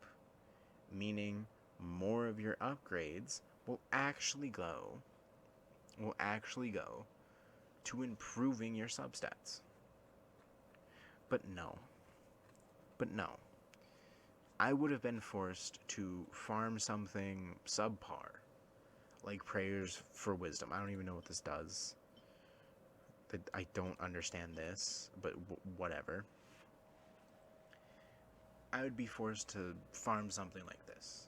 meaning more of your upgrades will actually go to improving your substats. But no. I would have been forced to farm something subpar, like Prayers for Wisdom. I don't even know what this does. I don't understand this, but whatever. I would be forced to farm something like this.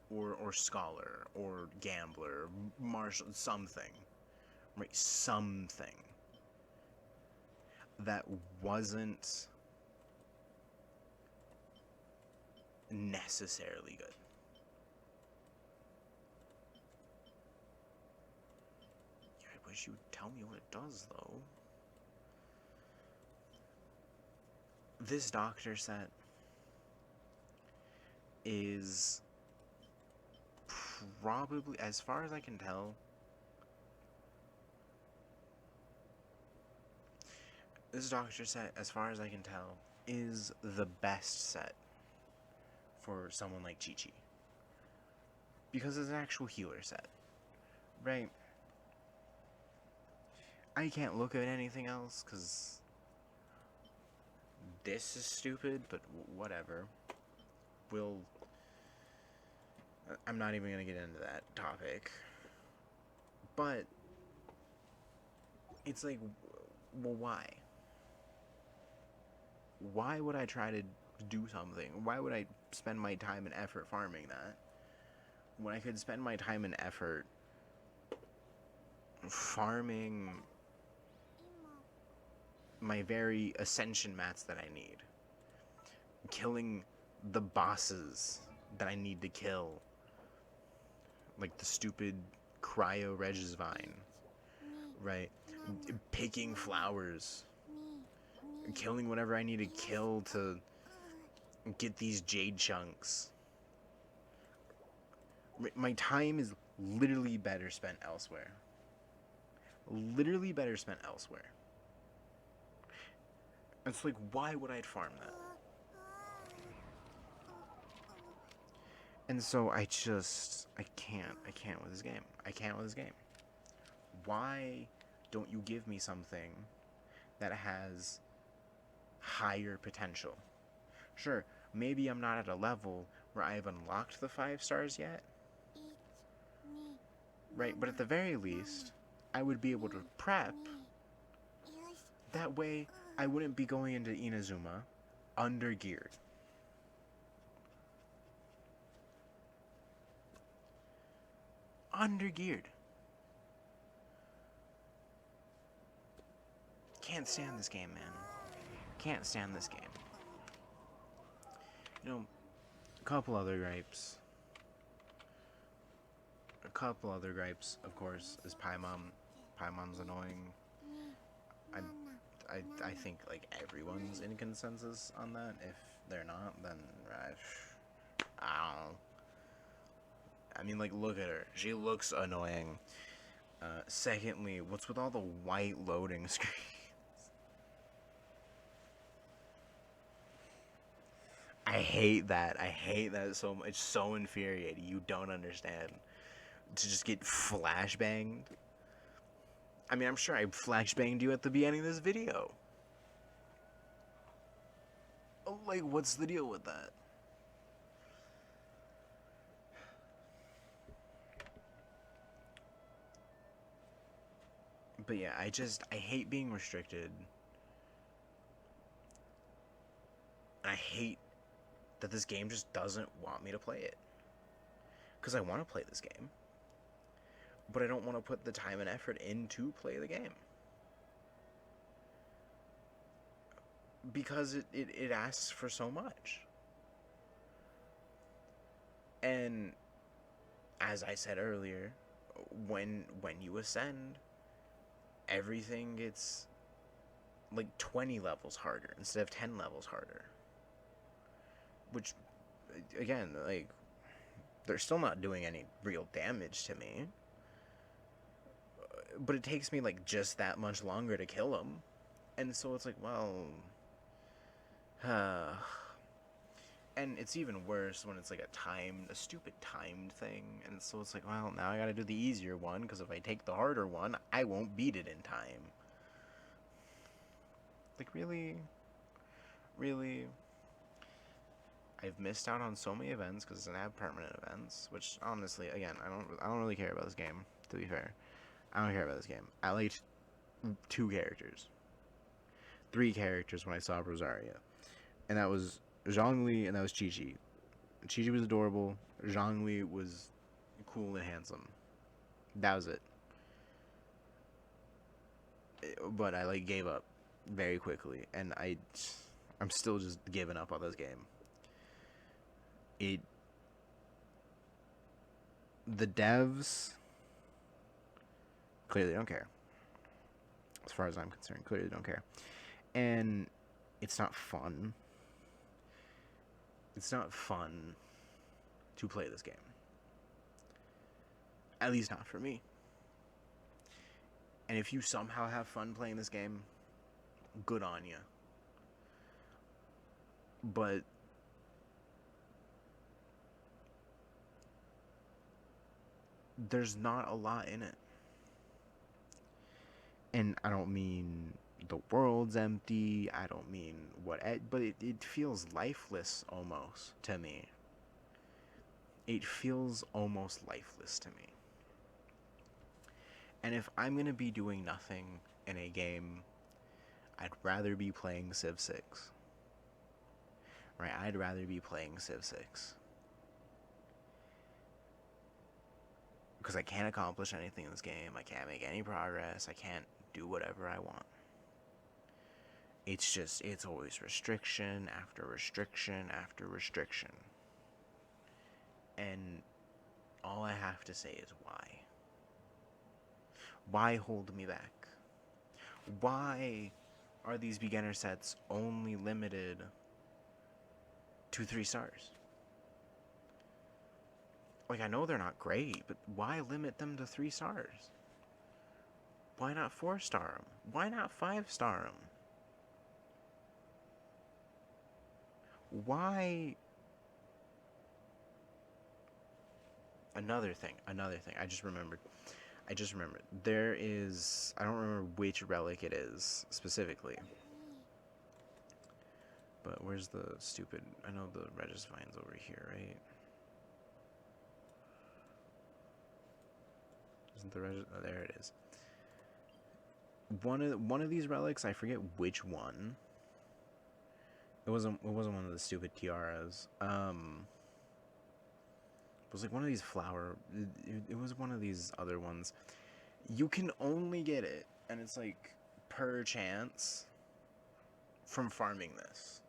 Or Scholar, or Gambler, Martial, something. Right, something that wasn't necessarily good. Yeah, I wish you would tell me what it does, though. This Doctor set is probably, as far as I can tell, this Doctor set, as far as I can tell, is the best set for someone like Chi-Chi. Because it's an actual healer set. Right? I can't look at anything else, because this is stupid, but whatever. I'm not even going to get into that topic. But it's like, well, why? Why would I try to do something? Why would I spend my time and effort farming that when I could spend my time and effort farming my very ascension mats that I need, killing the bosses that I need to kill, like the stupid Cryo Regisvine, right? Picking flowers, killing whatever I need to kill to get these jade chunks. My time is literally better spent elsewhere. It's like, why would I farm that? And so I can't with this game. Why don't you give me something that has higher potential? Sure, maybe I'm not at a level where I have unlocked the 5 stars yet. Right, but at the very least, I would be able to prep. That way, I wouldn't be going into Inazuma under-geared. Can't stand this game, man. Can't stand this game. You know, a couple other gripes. couple other gripes, of course, is Paimon. Paimon's annoying. I, I think like everyone's in consensus on that. If they're not, then I don't know. I mean, like, look at her. She looks annoying. Secondly, what's with all the white loading screens? I hate that. I hate that so much. It's so infuriating. You don't understand. To just get flashbanged. I mean, I'm sure I flashbanged you at the beginning of this video. Like, what's the deal with that? But yeah, I hate being restricted. I hate that this game just doesn't want me to play it. Because I want to play this game. But I don't want to put the time and effort in to play the game. Because it asks for so much. And as I said earlier, when you ascend, everything gets like 20 levels harder instead of 10 levels harder. Which, again, like, they're still not doing any real damage to me. But it takes me, like, just that much longer to kill them. And so it's like, well... and it's even worse when it's, like, a stupid timed thing. And so it's like, well, now I gotta do the easier one, because if I take the harder one, I won't beat it in time. Like, really? Really? I've missed out on so many events because it doesn't have permanent events. Which, honestly, again, I don't really care about this game. To be fair, I don't care about this game. I liked 2 characters, 3 characters when I saw Rosaria, and that was Zhongli and that was Chi Chi. Chi Chi was adorable. Zhongli was cool and handsome. That was it. But I like gave up very quickly, and I'm still just giving up on this game. The devs clearly don't care. As far as I'm concerned, clearly don't care. And it's not fun. It's not fun to play this game. At least not for me. And if you somehow have fun playing this game, good on you. But there's not a lot in it. And I don't mean the world's empty. I don't mean but it feels lifeless almost to me. It feels almost lifeless to me. And if I'm going to be doing nothing in a game, I'd rather be playing Civ 6. Right? I'd rather be playing Civ 6. Because I can't accomplish anything in this game. I can't make any progress. I can't do whatever I want. It's always restriction after restriction after restriction. And all I have to say is why? Why hold me back? Why are these beginner sets only limited to 3 stars? Like, I know they're not great, but why limit them to 3 stars? Why not 4-star them? Why not 5-star them? Why? Another thing. I just remembered. There is, I don't remember which relic it is specifically. But where's the stupid, I know the Regis Vine's over here, right? Isn't the Regis, oh, there it is. One of these relics, I forget which one. It wasn't one of the stupid tiaras. It was like one of these flower. It was one of these other ones. You can only get it, and it's like per chance from farming this.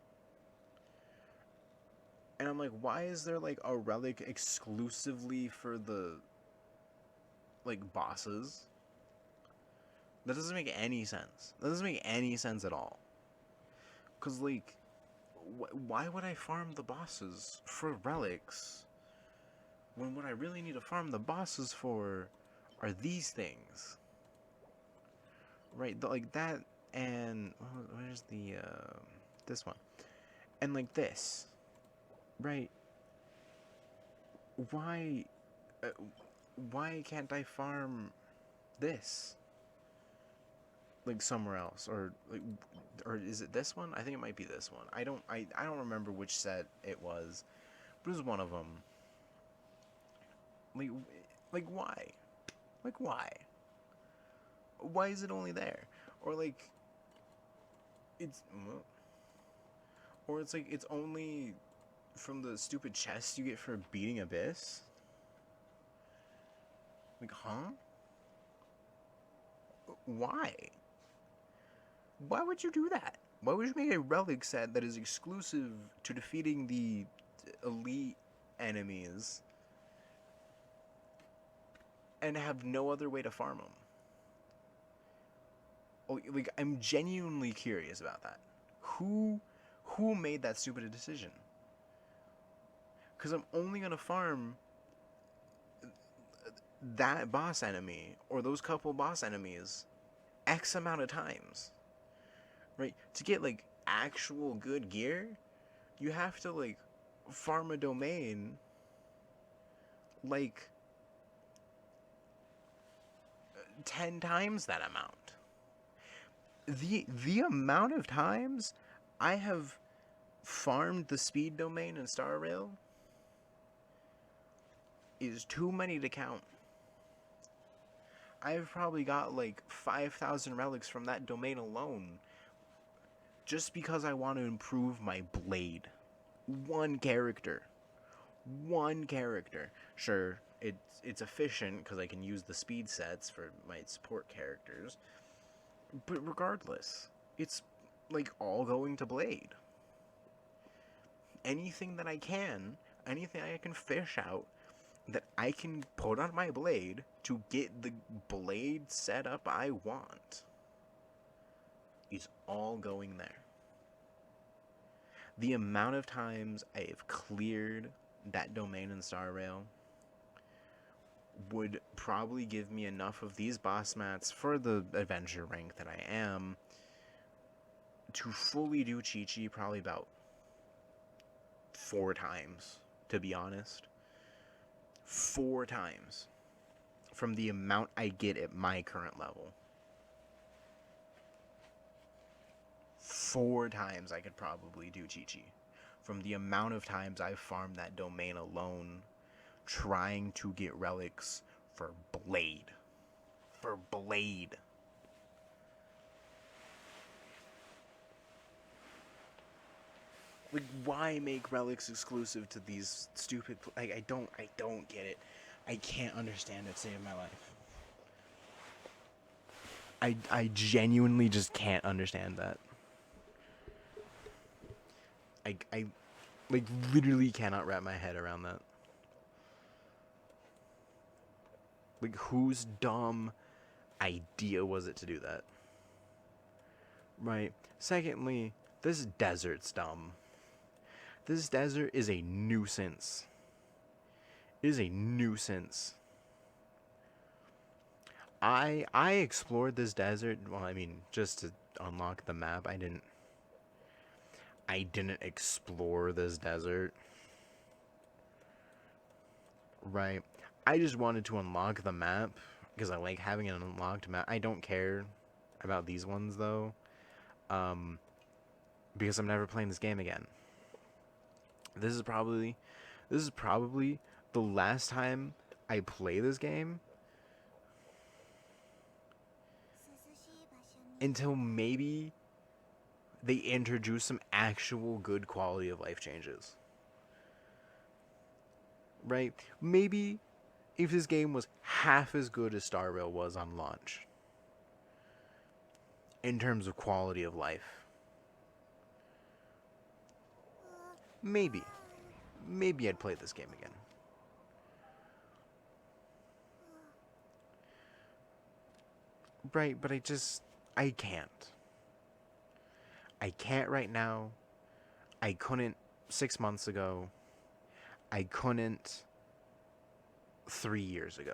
And I'm like, why is there like a relic exclusively for the like bosses. That doesn't make any sense. That doesn't make any sense at all. Cause like, why would I farm the bosses for relics when what I really need to farm the bosses for are these things, right? Like that, and where's the this one, and like this, right? Why, uh, why can't I farm this like somewhere else, or like, or is it this one? I think it might be this one. I don't remember which set it was, but it was one of them. Like, like why? Like why? Why is it only there? Or like, it's, or it's like it's only from the stupid chest you get for beating Abyss. Like, huh? Why? Why would you do that? Why would you make a relic set that is exclusive to defeating the elite enemies and have no other way to farm them? Oh, like, I'm genuinely curious about that. Who who made that stupid decision? Because I'm only gonna farm that boss enemy or those couple boss enemies X amount of times, right? To get like actual good gear, you have to like farm a domain like 10 times that amount. The amount of times I have farmed the speed domain in Star Rail is too many to count. I've probably got like 5,000 relics from that domain alone just because I want to improve my blade. One character. One character. Sure, it's efficient because I can use the speed sets for my support characters. But regardless, it's like all going to blade. Anything that I can, anything I can fish out that I can put on my blade to get the blade set up I want is all going there. The amount of times I have cleared that domain in Star Rail would probably give me enough of these boss mats for the adventure rank that I am to fully do Chi-Chi probably about 4 times, to be honest. 4 times from the amount I get at my current level. 4 times I could probably do Chi-Chi from the amount of times I've farmed that domain alone trying to get relics for Blade. For Blade. Like, why make relics exclusive to these stupid? Like, I don't get it. I can't understand it. Save my life. I genuinely just can't understand that. I like literally cannot wrap my head around that. Like, whose dumb idea was it to do that? Right. Secondly, this desert's dumb. This desert is a nuisance. It is a nuisance. I explored this desert. Well, I mean, just to unlock the map. I didn't explore this desert. Right. I just wanted to unlock the map because I like having an unlocked map. I don't care about these ones though. Um because I'm never playing this game again. This is probably the last time I play this game until maybe they introduce some actual good quality of life changes. Right? Maybe if this game was half as good as Star Rail was on launch in terms of quality of life. Maybe. Maybe I'd play this game again. right, but I can't. I can't right now. I couldn't 6 months ago. I couldn't 3 years ago.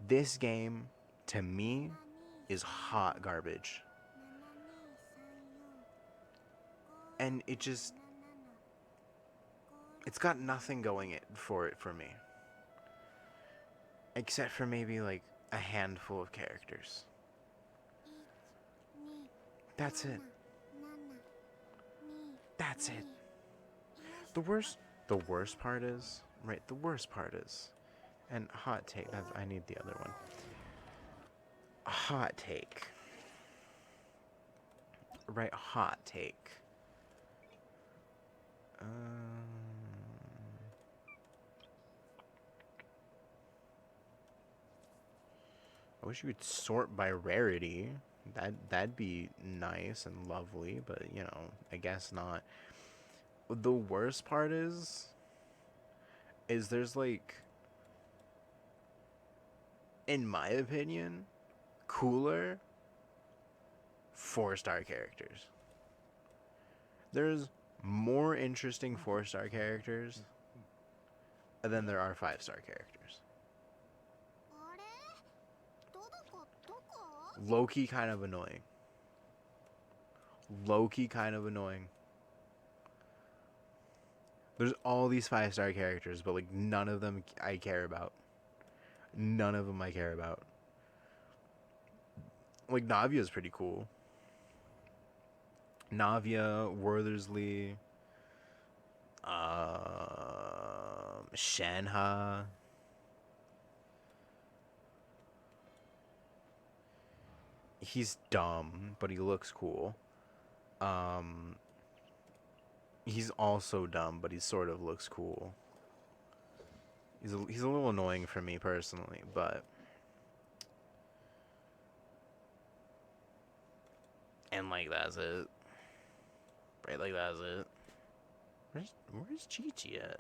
This game, to me, is hot garbage. And it's got nothing going it for me. Except for maybe like a handful of characters. That's it. That's it. The worst the worst part is, right, the worst part is, and hot take, I need the other one. Hot take. Right, hot take. I wish you could sort by rarity. That'd be nice and lovely, but you know, I guess not. The worst part is there's like, in my opinion, cooler 4-star characters. There's more interesting 4-star characters than there are 5-star characters. Low-key kind of annoying. Low-key kind of annoying. There's all these 5-star characters, but like none of them I care about. None of them I care about. Like Navia's pretty cool. Navia, Worthersley, Shanha. He's dumb, but he looks cool. Um, he's also dumb, but he sort of looks cool. He's a little annoying for me personally, but and like that's it. Right, like that's it. Where's Chi-Chi at?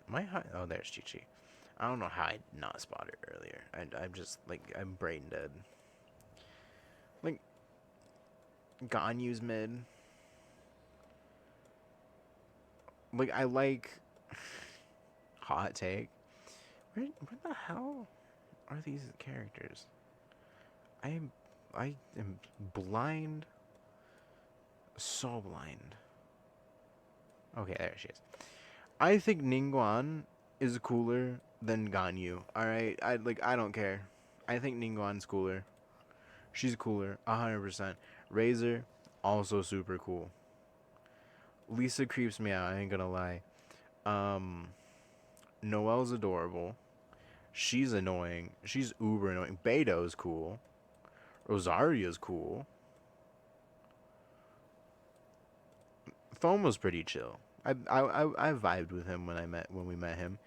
Am I high? Oh, there's Chi-Chi. I don't know how I not spotted her earlier. I'm just like I'm brain dead. Like Ganyu's mid. Like I like hot take. Where the hell are these characters? I am blind. So blind. Okay, there she is. I think Ningguan is cooler than Ganyu. All right, I don't care. I think Ningguan's cooler. She's cooler, 100%. Razor, also super cool. Lisa creeps me out. I ain't gonna lie. Um, Noelle's adorable. She's annoying. She's uber annoying. Beto's cool. Rosaria's cool. Fomo's pretty chill. I vibed with him when we met him.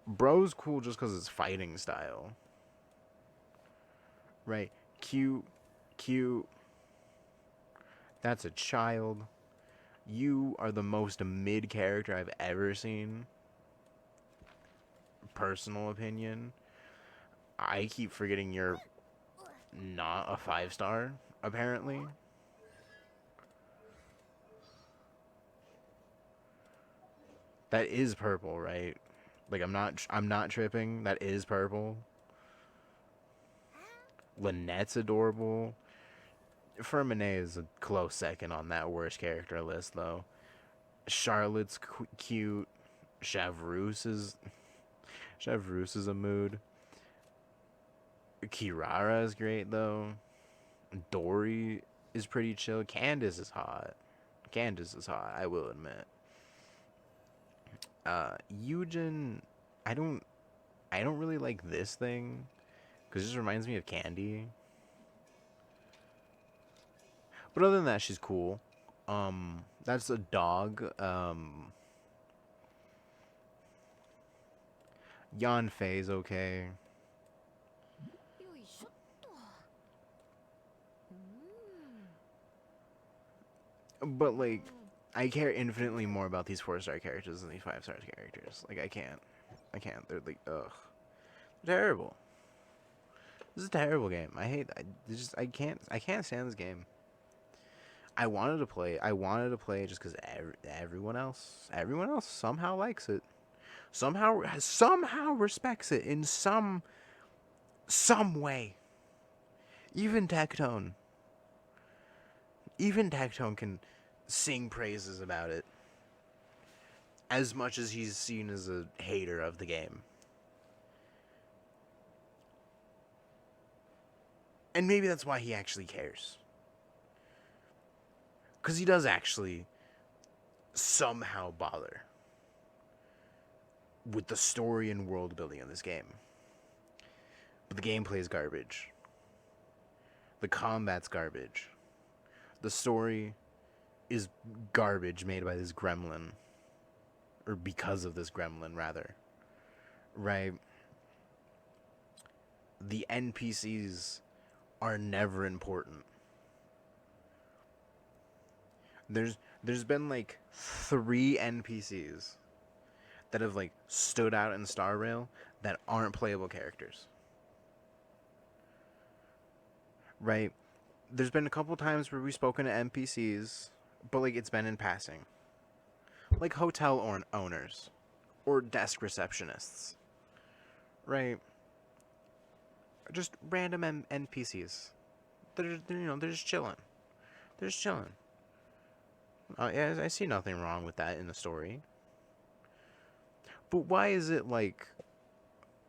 Bro's cool just because his fighting style. Right. Cute. Cute. That's a child. You are the most mid character I've ever seen. Personal opinion. I keep forgetting you're not a 5-star, apparently. That is purple, right? Like I'm not tripping. That is purple. Lynette's adorable. Ferminet is a close second on that worst character list, though. Charlotte's cute. Chavrouse is Chavrouse is a mood. Kirara is great though. Dory is pretty chill. Candace is hot. Candace is hot. I will admit. Eugen, I don't I don't really like this thing because it just reminds me of Candy. But other than that, she's cool. That's a dog. Yan Fei's okay. But like, I care infinitely more about these 4-star characters than these 5-star characters. Like, I can't. They're like, ugh. Terrible. This is a terrible game. I hate. I can't stand this game. I wanted to play just because everyone else somehow likes it. Somehow respects it in some way. Even Tectone. Even Tectone can sing praises about it. As much as he's seen as a hater of the game. And maybe that's why he actually cares. Because he does actually somehow bother with the story and world building of this game. But the gameplay is garbage. The combat's garbage. The story is garbage made by this gremlin. Or because of this gremlin, rather. Right? The NPCs are never important. There's been like 3 NPCs that have like stood out in Star Rail that aren't playable characters. Right? There's been a couple times where we've spoken to NPCs, but like it's been in passing. Like hotel owners or desk receptionists. Right? Just random NPCs. They're just chilling. They're just chilling. Yeah, I see nothing wrong with that in the story. But why is it like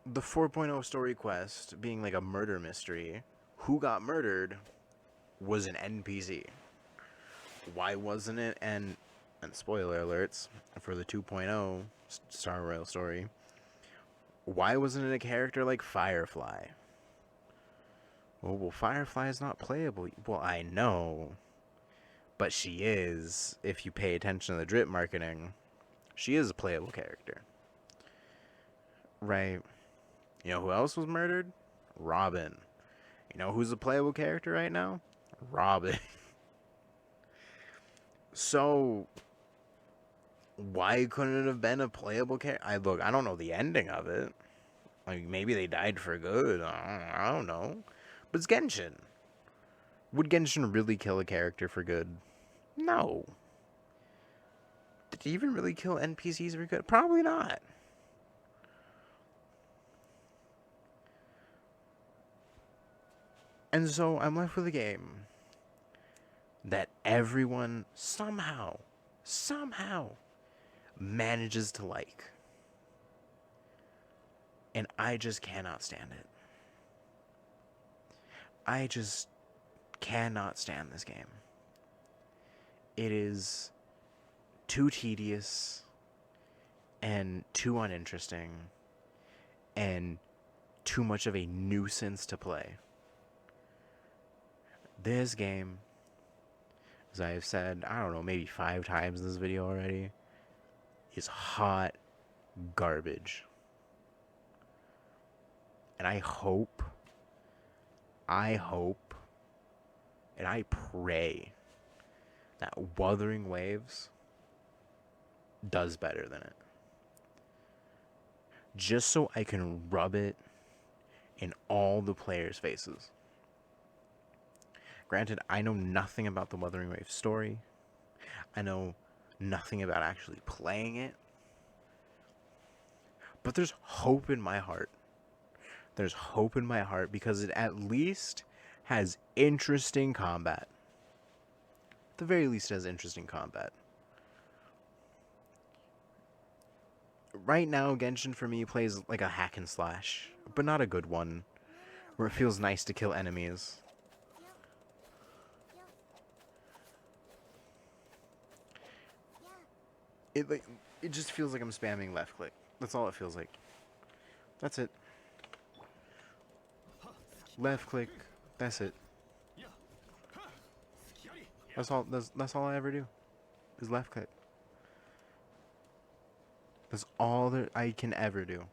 the 4.0 story quest being like a murder mystery? Who got murdered was an NPC. Why wasn't it? And spoiler alerts for the 2.0 Star Rail story. Why wasn't it a character like Firefly? Well, Firefly is not playable. Well, I know. But she is, if you pay attention to the drip marketing, she is a playable character. Right. You know who else was murdered? Robin. You know who's a playable character right now? Robin. So, why couldn't it have been a playable character? I don't know the ending of it. Like, maybe they died for good. I don't know. But it's Genshin. Would Genshin really kill a character for good? No. Did he even really kill NPCs for good? Probably not. And so I'm left with a game that everyone somehow manages to like. And I just cannot stand it. I just cannot stand this game. It is too tedious and too uninteresting and too much of a nuisance to play. This game, as I have said, I don't know, maybe 5 times in this video already, is hot garbage. And I hope, and I pray that Wuthering Waves does better than it. Just so I can rub it in all the players' faces. Granted, I know nothing about the Wuthering Waves story. I know nothing about actually playing it. But there's hope in my heart. There's hope in my heart because it at least has interesting combat. At the very least, it has interesting combat. Right now, Genshin for me plays like a hack and slash, but not a good one, where it feels nice to kill enemies. It just feels like I'm spamming left click. That's all it feels like. That's it. Left click. That's it. That's all I ever do. Is left click. That's all that I can ever do.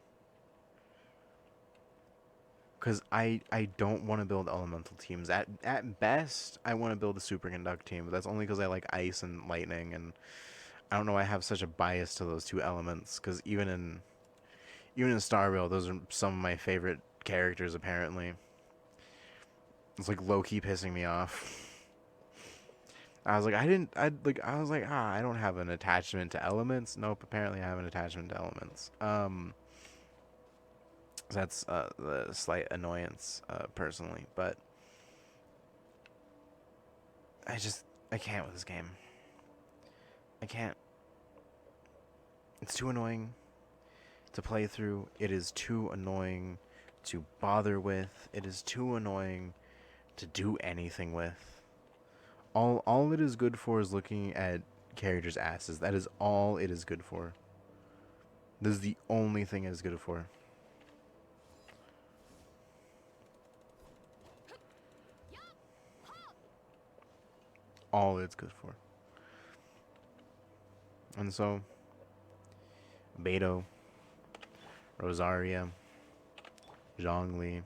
Because I don't want to build elemental teams. At best, I want to build a superconduct team, but that's only because I like ice and lightning, and I don't know, I have such a bias to those 2 elements, because even Even in Star Rail, those are some of my favorite characters. Apparently, it's like low key pissing me off. I was like, I was like, I don't have an attachment to elements. Nope, apparently I have an attachment to elements. That's the slight annoyance, personally, but I can't with this game. I can't. It's too annoying to play through. It is too annoying to bother with. It is too annoying to do anything with. All it is good for is looking at characters' asses. That is all it is good for. This is the only thing it is good for. All it's good for. And so, Beto, Rosaria, Zhongli,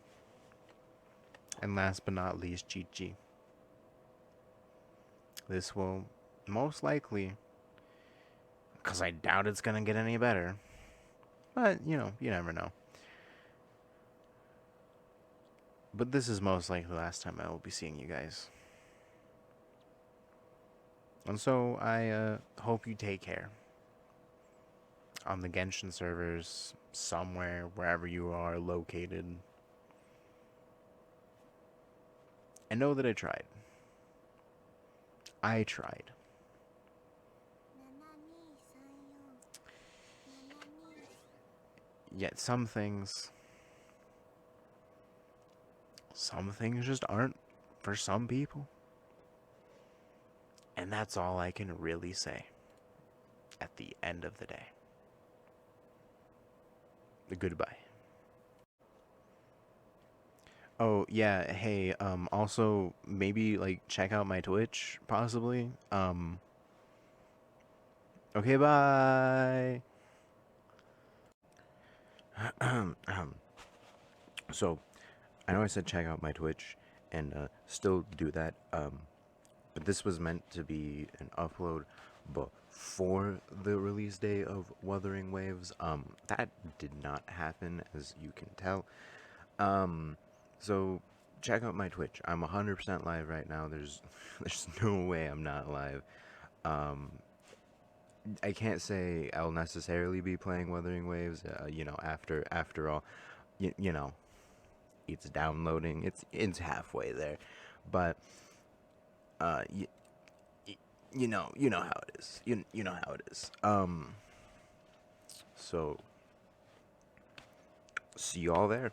and last but not least, Chi Chi. This will most likely, because I doubt it's going to get any better, but you know, you never know. But this is most likely the last time I will be seeing you guys. And so I hope you take care on the Genshin servers somewhere, wherever you are located. And know that I tried. I tried. Yet some things just aren't for some people. And that's all I can really say at the end of the day. Goodbye. Oh yeah, hey, also maybe like check out my Twitch possibly. Okay, bye. So, I know I said check out my Twitch and still do that. But this was meant to be an upload before the release day of Wuthering Waves. That did not happen, as you can tell. So check out my Twitch. I'm 100% live right now. There's no way I'm not live. Um, I can't say I'll necessarily be playing Wuthering Waves. After all, you know, it's downloading. It's halfway there, but uh, y- you know how it is. You know how it is. So see you all there.